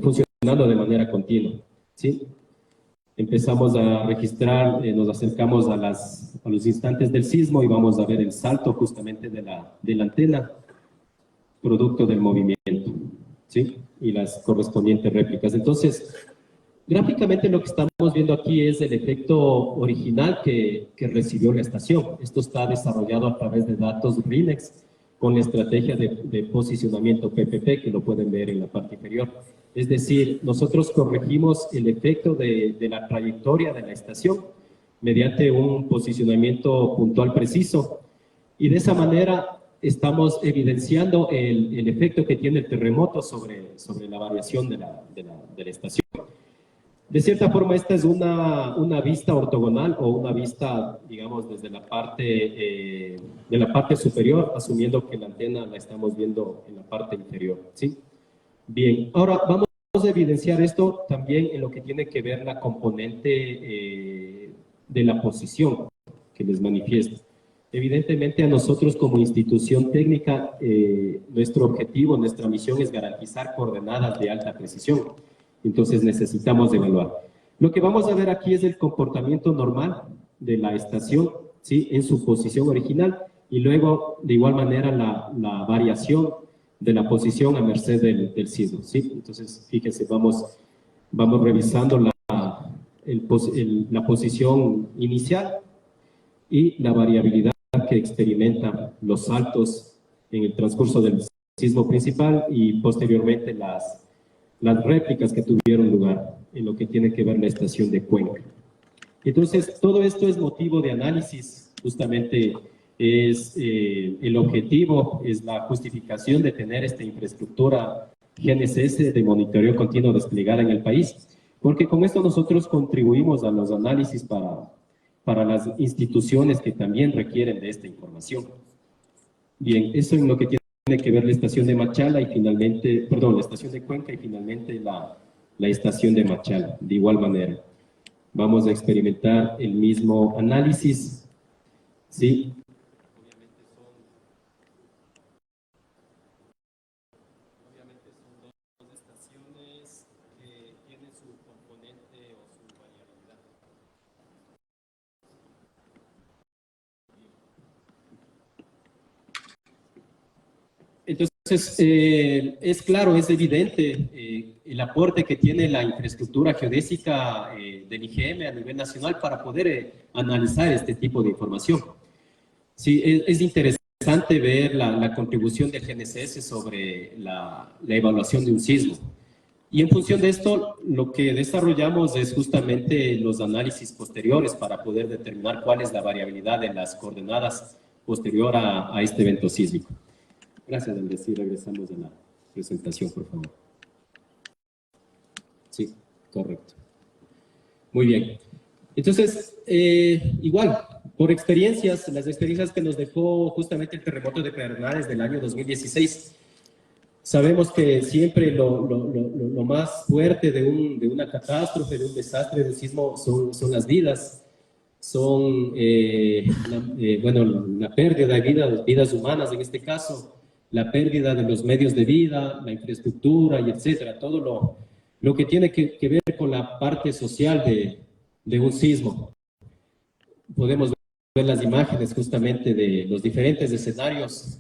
funcionando de manera continua, ¿sí? Empezamos a registrar, nos acercamos a los instantes del sismo y vamos a ver el salto justamente de la antena, producto del movimiento, ¿sí? Y las correspondientes réplicas. Entonces, gráficamente lo que estamos viendo aquí es el efecto original que recibió la estación. Esto está desarrollado a través de datos RINEX con la estrategia de posicionamiento PPP, que lo pueden ver en la parte inferior. Es decir, nosotros corregimos el efecto de la trayectoria de la estación mediante un posicionamiento puntual preciso, y de esa manera estamos evidenciando el efecto que tiene el terremoto sobre la variación de la estación. De cierta forma, esta es una vista ortogonal o una vista, digamos, desde la parte superior, asumiendo que la antena la estamos viendo en la parte inferior, ¿sí? Bien, ahora vamos a evidenciar esto también en lo que tiene que ver la componente de la posición que les manifiesto. Evidentemente, a nosotros como institución técnica, nuestro objetivo, nuestra misión es garantizar coordenadas de alta precisión. Entonces necesitamos evaluar. Lo que vamos a ver aquí es el comportamiento normal de la estación, ¿sí? En su posición original, y luego de igual manera la variación de la posición a merced del sismo, ¿sí? Entonces, fíjense, vamos revisando la posición inicial y la variabilidad que experimentan los saltos en el transcurso del sismo principal y posteriormente las réplicas que tuvieron lugar en lo que tiene que ver la estación de Cuenca. Entonces, todo esto es motivo de análisis, justamente es el objetivo, es la justificación de tener esta infraestructura GNSS de monitoreo continuo desplegada en el país, porque con esto nosotros contribuimos a los análisis para las instituciones que también requieren de esta información. Bien, eso es lo que tiene que ver la estación de Machala y finalmente, perdón, la estación de Cuenca y finalmente la estación de Machala, de igual manera. Vamos a experimentar el mismo análisis, ¿sí? Obviamente son dos es claro, es evidente el aporte que tiene la infraestructura geodésica del IGM a nivel nacional para poder analizar este tipo de información. Sí, es interesante ver la contribución del GNSS sobre la evaluación de un sismo. Y en función de esto, lo que desarrollamos es justamente los análisis posteriores para poder determinar cuál es la variabilidad de las coordenadas posterior a este evento sísmico. Gracias, Andrés. Sí, regresamos a la presentación, por favor. Sí, correcto. Muy bien. Entonces, igual, por experiencias, las experiencias que nos dejó justamente el terremoto de Pedernales del año 2016, sabemos que siempre lo más fuerte de una catástrofe, de un desastre, de un sismo, son las vidas, son, la pérdida de vidas humanas en este caso, la pérdida de los medios de vida, la infraestructura y etcétera, todo lo que tiene que ver con la parte social de un sismo. Podemos ver las imágenes justamente de los diferentes escenarios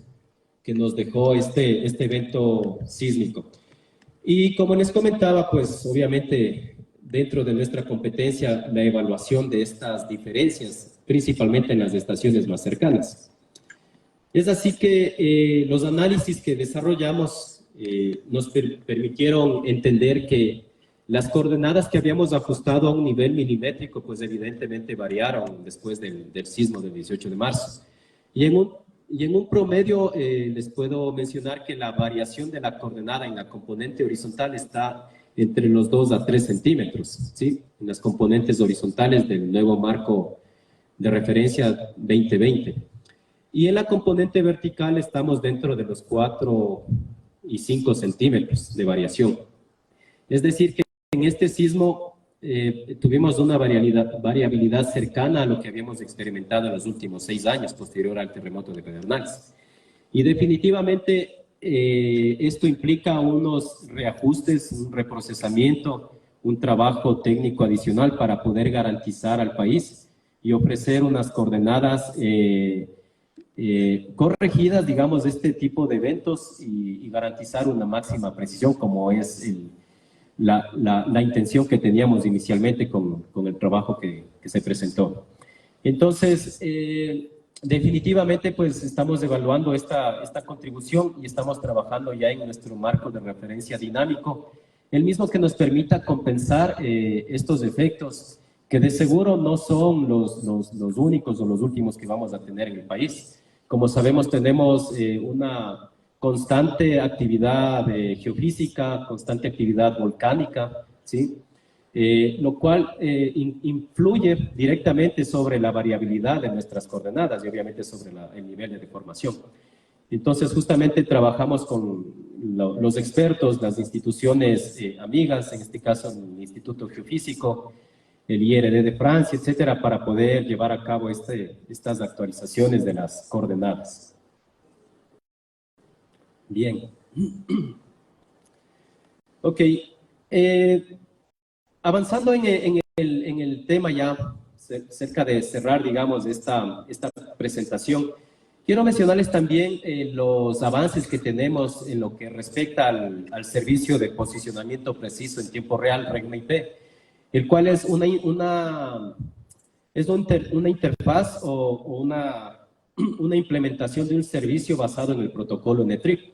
que nos dejó este evento sísmico. Y como les comentaba, pues obviamente dentro de nuestra competencia la evaluación de estas diferencias, principalmente en las estaciones más cercanas. Es así que los análisis que desarrollamos nos permitieron entender que las coordenadas que habíamos ajustado a un nivel milimétrico, pues evidentemente variaron después del sismo del 18 de marzo. Y en un promedio les puedo mencionar que la variación de la coordenada en la componente horizontal está entre los 2 a 3 centímetros, ¿sí? En las componentes horizontales del nuevo marco de referencia 2020. Y en la componente vertical estamos dentro de los 4 y 5 centímetros de variación. Es decir, que en este sismo tuvimos una variabilidad cercana a lo que habíamos experimentado en los últimos 6 años posterior al terremoto de Pedernales. Y definitivamente esto implica unos reajustes, un reprocesamiento, un trabajo técnico adicional para poder garantizar al país y ofrecer unas coordenadas corregidas, digamos, de este tipo de eventos y garantizar una máxima precisión como es la intención que teníamos inicialmente con el trabajo que se presentó. Entonces, definitivamente pues estamos evaluando esta contribución y estamos trabajando ya en nuestro marco de referencia dinámico, el mismo que nos permita compensar estos efectos que de seguro no son los únicos o los últimos que vamos a tener en el país. Como sabemos, tenemos una constante actividad geofísica, constante actividad volcánica, ¿sí? Lo cual influye directamente sobre la variabilidad de nuestras coordenadas y obviamente sobre el nivel de deformación. Entonces, justamente trabajamos con los expertos, las instituciones amigas, en este caso el Instituto Geofísico, el IRD de Francia, etcétera, para poder llevar a cabo estas actualizaciones de las coordenadas. Bien. Ok. Avanzando en el tema ya, cerca de cerrar, digamos, esta presentación, quiero mencionarles también los avances que tenemos en lo que respecta al servicio de posicionamiento preciso en tiempo real, REGMA-IP, el cual es una interfaz o una implementación de un servicio basado en el protocolo NETRIP.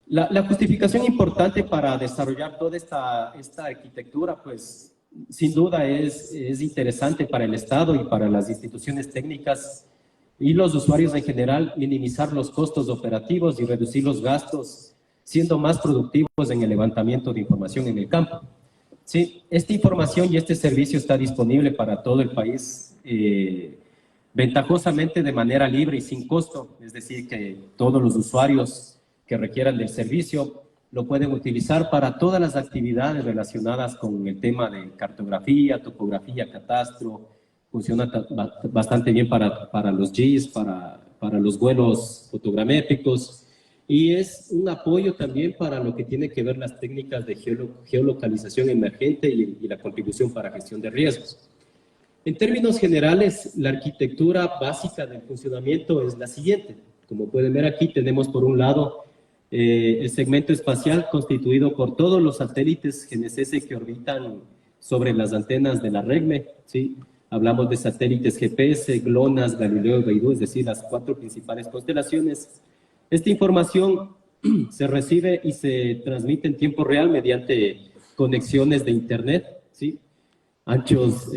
La justificación importante para desarrollar toda esta arquitectura, pues, sin duda es interesante para el Estado y para las instituciones técnicas y los usuarios en general, minimizar los costos operativos y reducir los gastos, siendo más productivos en el levantamiento de información en el campo. Sí, esta información y este servicio está disponible para todo el país, ventajosamente de manera libre y sin costo, es decir, que todos los usuarios que requieran del servicio lo pueden utilizar para todas las actividades relacionadas con el tema de cartografía, topografía, catastro. Funciona bastante bien para los GIS, para los vuelos fotogramétricos, y es un apoyo también para lo que tiene que ver las técnicas de geolocalización emergente y la contribución para gestión de riesgos. En términos generales, la arquitectura básica del funcionamiento es la siguiente. Como pueden ver aquí, tenemos por un lado el segmento espacial constituido por todos los satélites GNSS que orbitan sobre las antenas de la REGME, ¿sí? Hablamos de satélites GPS, GLONASS, Galileo y Beidou, es decir, las 4 principales constelaciones. Esta información se recibe y se transmite en tiempo real mediante conexiones de Internet, ¿sí? Anchos,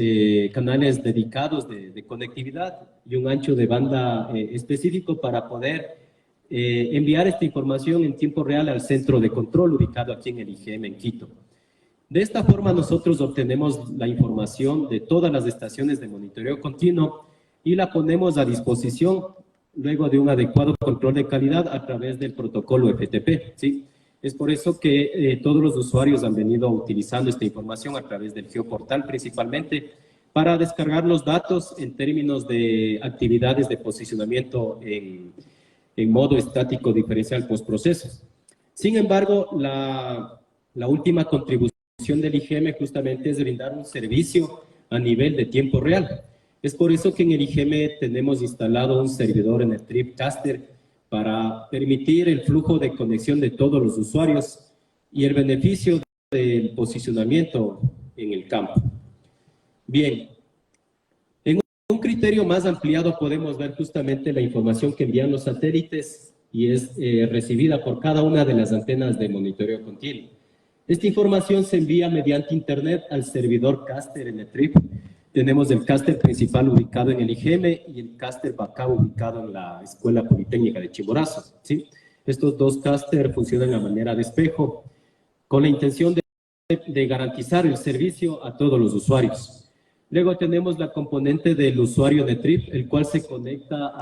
canales dedicados de conectividad y un ancho de banda específico para poder enviar esta información en tiempo real al centro de control ubicado aquí en el IGM en Quito. De esta forma nosotros obtenemos la información de todas las estaciones de monitoreo continuo y la ponemos a disposición luego de un adecuado control de calidad a través del protocolo FTP, ¿sí? Es por eso que todos los usuarios han venido utilizando esta información a través del geoportal principalmente para descargar los datos en términos de actividades de posicionamiento en modo estático diferencial postprocesos. Sin embargo, la última contribución del IGM justamente es brindar un servicio a nivel de tiempo real. Es por eso que en el IGM tenemos instalado un servidor en el Tripcaster para permitir el flujo de conexión de todos los usuarios y el beneficio del posicionamiento en el campo. Bien, en un criterio más ampliado podemos ver justamente la información que envían los satélites y es recibida por cada una de las antenas de monitoreo continuo. Esta información se envía mediante Internet al servidor caster en el TRIP. Tenemos el caster principal ubicado en el IGM y el caster backup ubicado en la Escuela Politécnica de Chimborazo, ¿sí? Estos dos casters funcionan a manera de espejo con la intención de garantizar el servicio a todos los usuarios. Luego tenemos la componente del usuario de TRIP, el cual se conecta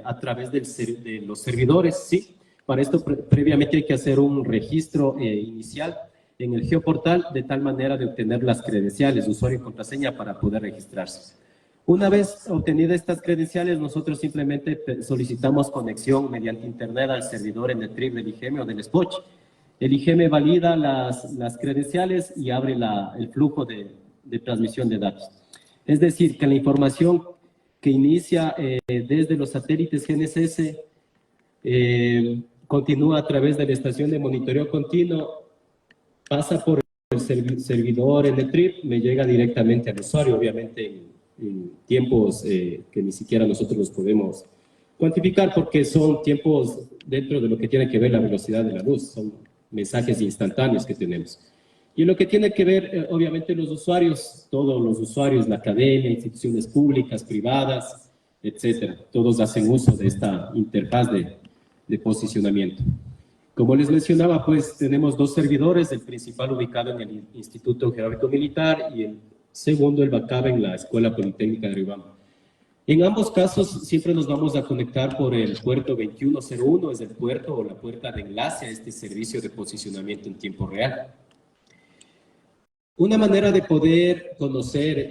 a través de los servidores, ¿sí? Para esto previamente hay que hacer un registro inicial en el geoportal de tal manera de obtener las credenciales, usuario y contraseña para poder registrarse. Una vez obtenidas estas credenciales, nosotros simplemente solicitamos conexión mediante Internet al servidor en el TRIP del IGM o del SPOCH. El IGM valida las credenciales y abre el flujo de transmisión de datos. Es decir, que la información que inicia desde los satélites GNSS continúa a través de la estación de monitoreo continuo, pasa por el servidor en el TRIP, me llega directamente al usuario, obviamente en tiempos que ni siquiera nosotros los podemos cuantificar porque son tiempos dentro de lo que tiene que ver la velocidad de la luz, son mensajes instantáneos que tenemos. Y lo que tiene que ver, obviamente, los usuarios, todos los usuarios, la academia, instituciones públicas, privadas, etcétera, todos hacen uso de esta interfaz de posicionamiento. Como les mencionaba, pues tenemos dos servidores, el principal ubicado en el Instituto Geográfico Militar y el segundo, el backup, en la Escuela Politécnica de Riobamba. En ambos casos siempre nos vamos a conectar por el puerto 2101, es el puerto o la puerta de enlace a este servicio de posicionamiento en tiempo real. Una manera de poder conocer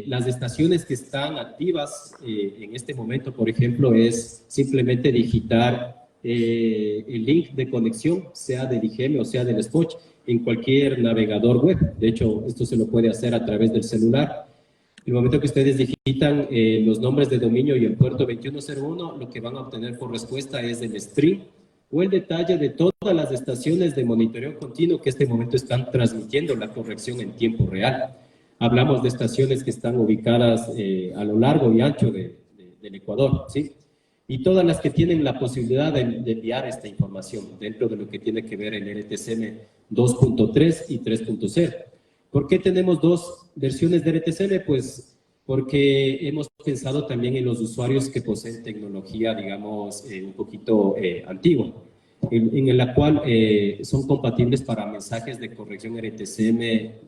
las estaciones que están activas en este momento, por ejemplo, es simplemente digitar el link de conexión, sea del IGM o sea del SPOCH, en cualquier navegador web. De hecho, esto se lo puede hacer a través del celular. El momento que ustedes digitan los nombres de dominio y el puerto 2101, lo que van a obtener por respuesta es el string o el detalle de todas las estaciones de monitoreo continuo que en este momento están transmitiendo la corrección en tiempo real. Hablamos de estaciones que están ubicadas a lo largo y ancho del Ecuador, ¿sí? Y todas las que tienen la posibilidad de enviar esta información dentro de lo que tiene que ver el RTCM 2.3 y 3.0. ¿Por qué tenemos dos versiones de RTCM? Pues porque hemos pensado también en los usuarios que poseen tecnología, digamos, un poquito antigua, en la cual son compatibles para mensajes de corrección RTCM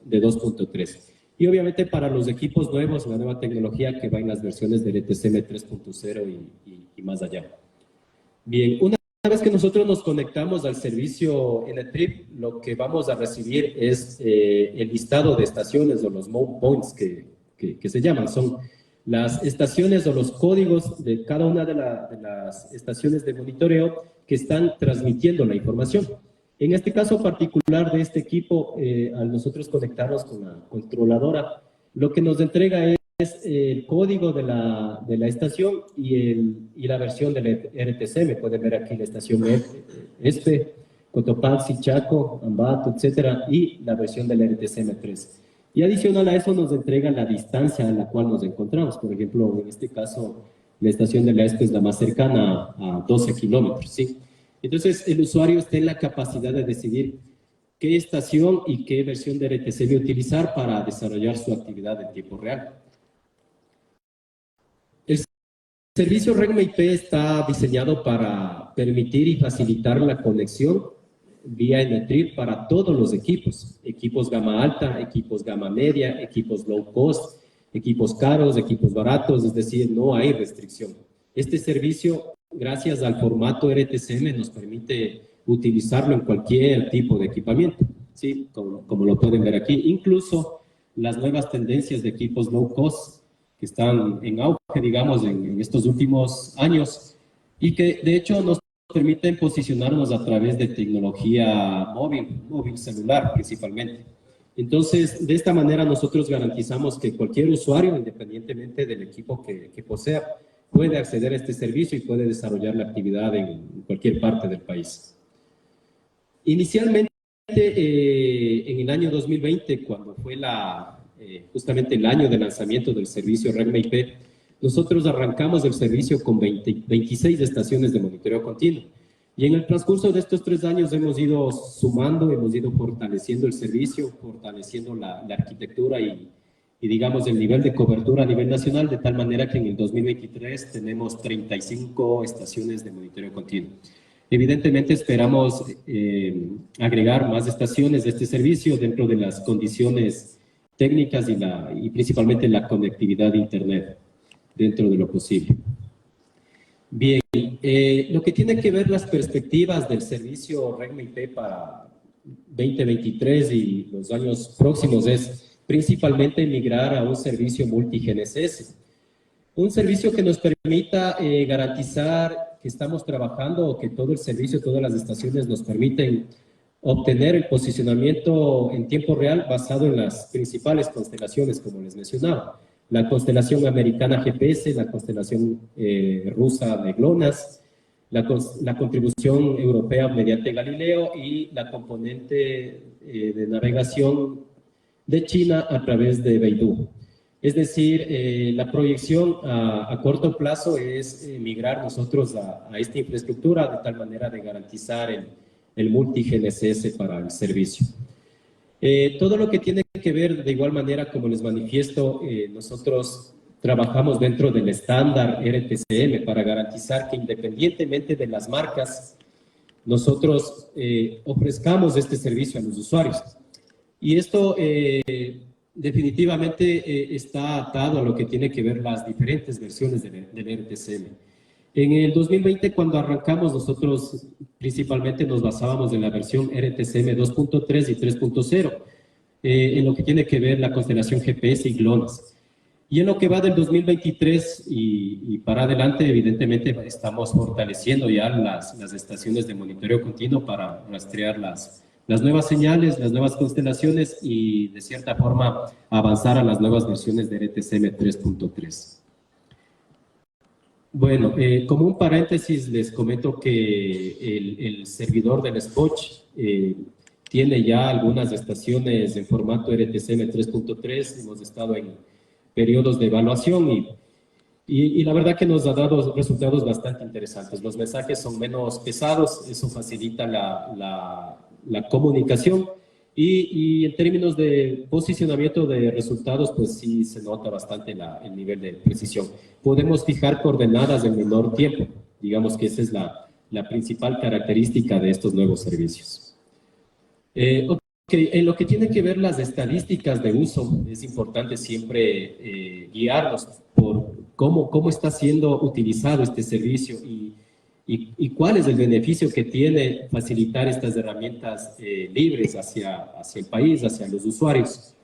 de 2.3. Y obviamente para los equipos nuevos, la nueva tecnología que va en las versiones de RTCM 3.0 y más allá. Bien, una vez que nosotros nos conectamos al servicio en el TRIP, lo que vamos a recibir es el listado de estaciones o los mode points que se llaman. Son las estaciones o los códigos de cada una de las estaciones de monitoreo que están transmitiendo la información. En este caso particular de este equipo, al nosotros conectarnos con la controladora, lo que nos entrega es el código de la estación y la versión del RTCM. Pueden ver aquí la estación ESPE, Cotopaxi, Chaco, Ambato, etcétera, y la versión del RTCM3. Y adicional a eso nos entrega la distancia a la cual nos encontramos. Por ejemplo, en este caso, la estación de la ESPE es la más cercana a 12 kilómetros, ¿sí? Entonces, el usuario está en la capacidad de decidir qué estación y qué versión de RTCM utilizar para desarrollar su actividad en tiempo real. El servicio REGMA IP está diseñado para permitir y facilitar la conexión vía NTRIP para todos los equipos gama alta, equipos gama media, equipos low cost, equipos caros, equipos baratos, es decir, no hay restricción. Este servicio, gracias al formato RTCM, nos permite utilizarlo en cualquier tipo de equipamiento, ¿sí? Como lo pueden ver aquí. Incluso las nuevas tendencias de equipos low cost que están en auge, digamos, en estos últimos años y que de hecho nos permiten posicionarnos a través de tecnología móvil celular principalmente. Entonces, de esta manera nosotros garantizamos que cualquier usuario, independientemente del equipo que posea, puede acceder a este servicio y puede desarrollar la actividad en cualquier parte del país. Inicialmente, en el año 2020, cuando fue justamente el año de lanzamiento del servicio REGMA IP, nosotros arrancamos el servicio con 26 estaciones de monitoreo continuo. Y en el transcurso de estos 3 años hemos ido sumando, hemos ido fortaleciendo el servicio, fortaleciendo la arquitectura y digamos el nivel de cobertura a nivel nacional, de tal manera que en el 2023 tenemos 35 estaciones de monitoreo continuo. Evidentemente esperamos agregar más estaciones de este servicio dentro de las condiciones técnicas y principalmente la conectividad de Internet dentro de lo posible. Bien, lo que tiene que ver las perspectivas del servicio REGMA IP para 2023 y los años próximos es principalmente migrar a un servicio multi-GNSS. Un servicio que nos permita garantizar que estamos trabajando o que todo el servicio, todas las estaciones nos permiten obtener el posicionamiento en tiempo real basado en las principales constelaciones, como les mencionaba. La constelación americana GPS, la constelación rusa de GLONASS, la contribución europea mediante Galileo y la componente de navegación de China a través de Beidou. Es decir, la proyección a corto plazo es migrar nosotros a esta infraestructura de tal manera de garantizar el multi-GNSS para el servicio. Todo lo que tiene que ver, de igual manera, como les manifiesto, nosotros trabajamos dentro del estándar RTCM para garantizar que independientemente de las marcas, nosotros ofrezcamos este servicio a los usuarios. Y esto definitivamente está atado a lo que tiene que ver las diferentes versiones del RTCM. En el 2020, cuando arrancamos, nosotros principalmente nos basábamos en la versión RTCM 2.3 y 3.0, en lo que tiene que ver la constelación GPS y GLONASS. Y en lo que va del 2023 y para adelante, evidentemente, estamos fortaleciendo ya las estaciones de monitoreo continuo para rastrear las nuevas señales, las nuevas constelaciones y, de cierta forma, avanzar a las nuevas versiones de RTCM 3.3. Bueno, como un paréntesis, les comento que el servidor del SPOCH tiene ya algunas estaciones en formato RTCM 3.3. Hemos estado en periodos de evaluación y la verdad que nos ha dado resultados bastante interesantes. Los mensajes son menos pesados, eso facilita la comunicación y en términos de posicionamiento de resultados, pues sí se nota bastante el nivel de precisión. Podemos fijar coordenadas en menor tiempo, digamos que esa es la principal característica de estos nuevos servicios. En lo que tiene que ver las estadísticas de uso, es importante siempre guiarnos por cómo está siendo utilizado este servicio y cuál es el beneficio que tiene facilitar estas herramientas libres hacia el país, hacia los usuarios.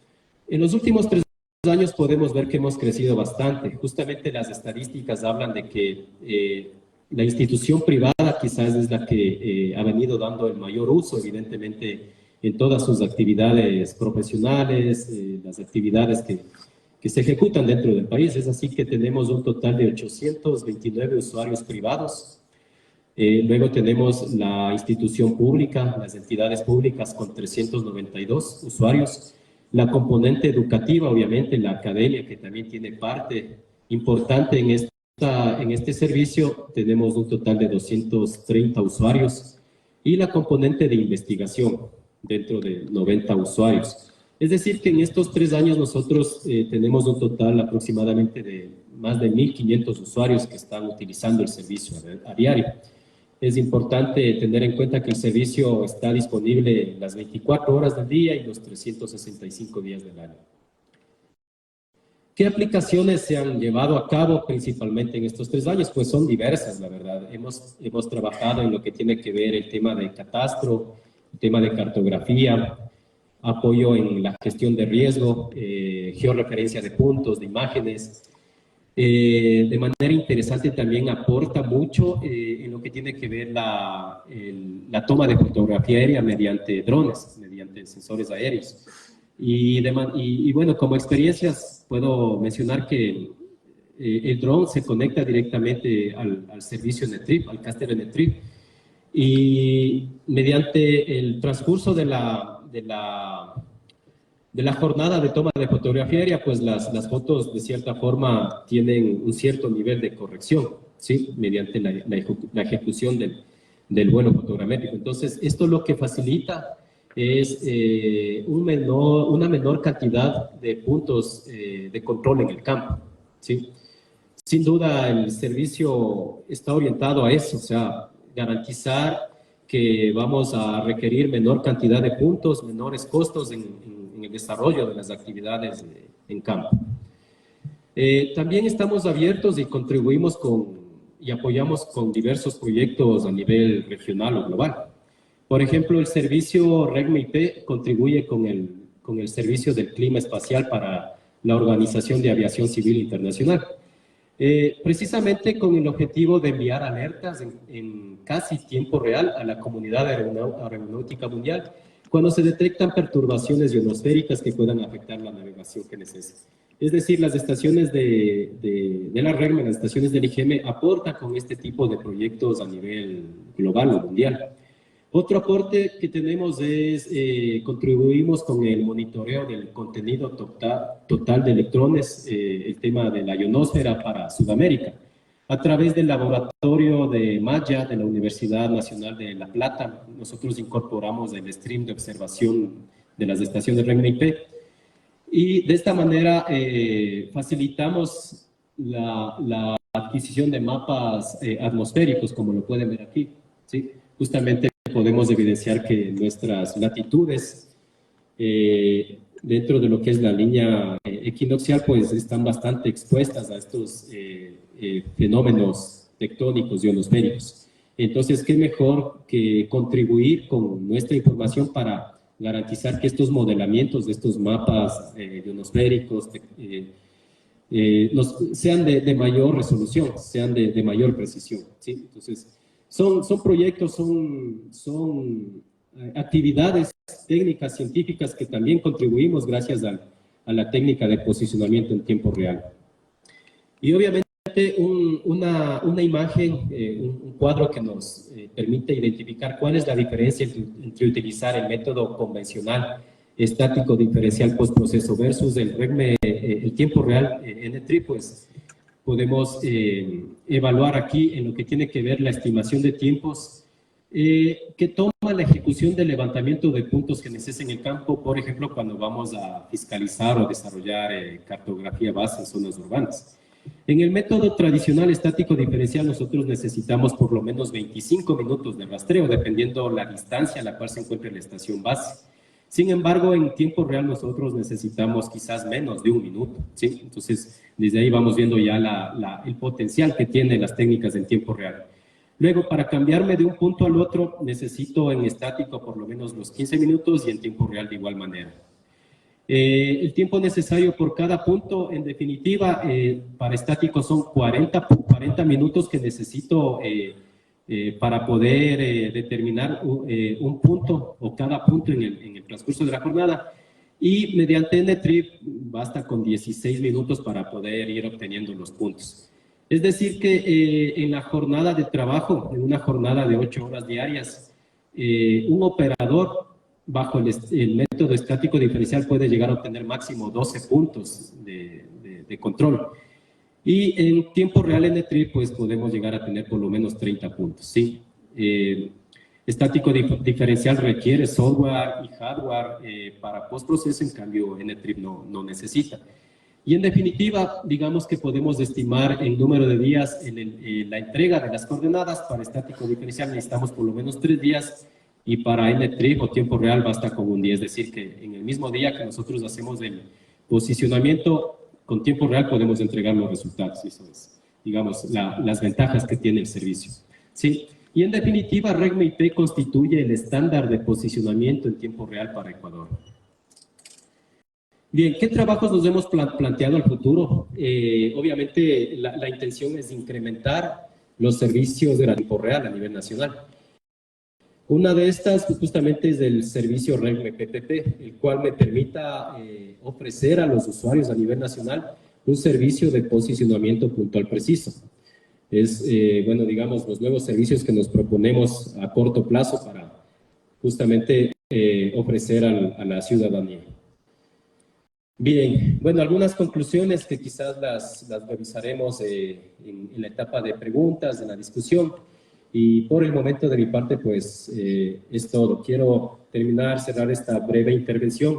En los últimos 3 años podemos ver que hemos crecido bastante. Justamente las estadísticas hablan de que la institución privada quizás es la que ha venido dando el mayor uso, evidentemente, en todas sus actividades profesionales, las actividades que se ejecutan dentro del país. Es así que tenemos un total de 829 usuarios privados. Luego tenemos la institución pública, las entidades públicas con 392 usuarios. La componente educativa, obviamente, la academia, que también tiene parte importante en este servicio, tenemos un total de 230 usuarios. Y la componente de investigación, dentro de 90 usuarios. Es decir, que en estos 3 años nosotros tenemos un total aproximadamente de más de 1.500 usuarios que están utilizando el servicio a diario. Es importante tener en cuenta que el servicio está disponible las 24 horas del día y los 365 días del año. ¿Qué aplicaciones se han llevado a cabo principalmente en estos 3 años? Pues son diversas, la verdad. Hemos trabajado en lo que tiene que ver el tema de catastro, el tema de cartografía, apoyo en la gestión de riesgo, georreferencia de puntos, de imágenes. De manera interesante también aporta mucho en lo que tiene que ver la toma de fotografía aérea mediante drones, mediante sensores aéreos. Y bueno, como experiencias puedo mencionar que el dron se conecta directamente al servicio NetTrip, al caster NetTrip, y mediante el transcurso de la jornada de toma de fotografía aérea, pues las fotos de cierta forma tienen un cierto nivel de corrección, ¿sí? Mediante la ejecución del vuelo fotogramétrico. Entonces, esto lo que facilita es una menor cantidad de puntos de control en el campo, ¿sí? Sin duda, el servicio está orientado a eso, o sea, garantizar que vamos a requerir menor cantidad de puntos, menores costos en el desarrollo de las actividades en campo. También estamos abiertos y contribuimos y apoyamos con diversos proyectos a nivel regional o global. Por ejemplo, el servicio REGME-IP contribuye con el servicio del clima espacial para la Organización de Aviación Civil Internacional. Precisamente con el objetivo de enviar alertas en casi tiempo real a la comunidad aeronáutica mundial cuando se detectan perturbaciones ionosféricas que puedan afectar la navegación GNSS. Es decir, las estaciones de la REGME, las estaciones del IGM, aportan con este tipo de proyectos a nivel global o mundial. Otro aporte que tenemos es, contribuimos con el monitoreo del contenido total de electrones, el tema de la ionosfera para Sudamérica, a través del laboratorio de Maya de la Universidad Nacional de La Plata. Nosotros incorporamos el stream de observación de las estaciones REGME-IP y de esta manera facilitamos la adquisición de mapas atmosféricos, como lo pueden ver aquí, ¿sí? Justamente podemos evidenciar que nuestras latitudes dentro de lo que es la línea equinoccial pues están bastante expuestas a estos fenómenos tectónicos ionosféricos. Entonces, ¿qué mejor que contribuir con nuestra información para garantizar que estos modelamientos de estos mapas ionosféricos sean de mayor resolución, sean de mayor precisión, ¿sí? Entonces, son proyectos, son actividades técnicas, científicas que también contribuimos gracias a la técnica de posicionamiento en tiempo real. Y obviamente una imagen, un cuadro que nos permite identificar cuál es la diferencia entre utilizar el método convencional estático diferencial postproceso versus el REGME, el tiempo real NetTrip, pues podemos evaluar aquí en lo que tiene que ver la estimación de tiempos que toma la ejecución del levantamiento de puntos GNSS en el campo, por ejemplo, cuando vamos a fiscalizar o desarrollar cartografía base en zonas urbanas. En el método tradicional estático diferencial nosotros necesitamos por lo menos 25 minutos de rastreo, dependiendo la distancia a la cual se encuentre la estación base. Sin embargo, en tiempo real nosotros necesitamos quizás menos de 1 minuto, ¿sí? Entonces, desde ahí vamos viendo ya el potencial que tienen las técnicas en tiempo real. Luego, para cambiarme de un punto al otro, necesito en estático por lo menos los 15 minutos y en tiempo real de igual manera. El tiempo necesario por cada punto, en definitiva, para estático son 40 minutos que necesito para poder determinar un punto o cada punto en el transcurso de la jornada. Y mediante NetTrip basta con 16 minutos para poder ir obteniendo los puntos. Es decir que en la jornada de trabajo, en una jornada de 8 horas diarias, un operador bajo el método estático diferencial puede llegar a obtener máximo 12 puntos de control. Y en tiempo real en NTRI, pues podemos llegar a tener por lo menos 30 puntos, ¿sí? Estático diferencial requiere software y hardware para postproceso, en cambio NTRI no necesita. Y en definitiva, digamos que podemos estimar el número de días en la entrega de las coordenadas. Para estático diferencial necesitamos por lo menos 3 días y para NTRI o tiempo real basta con un día. Es decir, que en el mismo día que nosotros hacemos el posicionamiento, con tiempo real podemos entregar los resultados. Eso es, digamos, las ventajas que tiene el servicio. ¿Sí? Y en definitiva, REGMA-IP constituye el estándar de posicionamiento en tiempo real para Ecuador. Bien, ¿qué trabajos nos hemos planteado al futuro? Obviamente, la intención es incrementar los servicios de tiempo real a nivel nacional. Una de estas justamente es el servicio REGMA-PPP, el cual me permita ofrecer a los usuarios a nivel nacional un servicio de posicionamiento puntual preciso. Es, bueno, digamos, los nuevos servicios que nos proponemos a corto plazo para justamente ofrecer a la ciudadanía. Bien, bueno, algunas conclusiones que quizás las revisaremos en la etapa de preguntas, en la discusión. Y por el momento de mi parte, pues, es todo. Quiero cerrar esta breve intervención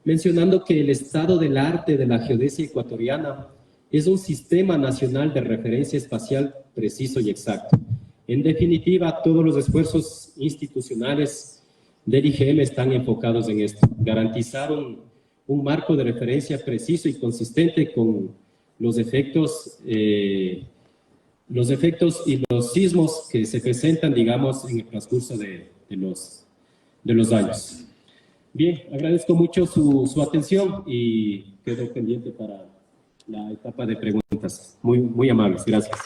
mencionando que el estado del arte de la geodesia ecuatoriana es un sistema nacional de referencia espacial preciso y exacto. En definitiva, todos los esfuerzos institucionales del IGM están enfocados en esto, garantizar un marco de referencia preciso y consistente con los efectos y los sismos que se presentan, digamos, en el transcurso de los años. Bien, agradezco mucho su atención y quedo pendiente para la etapa de preguntas. Muy amables, gracias.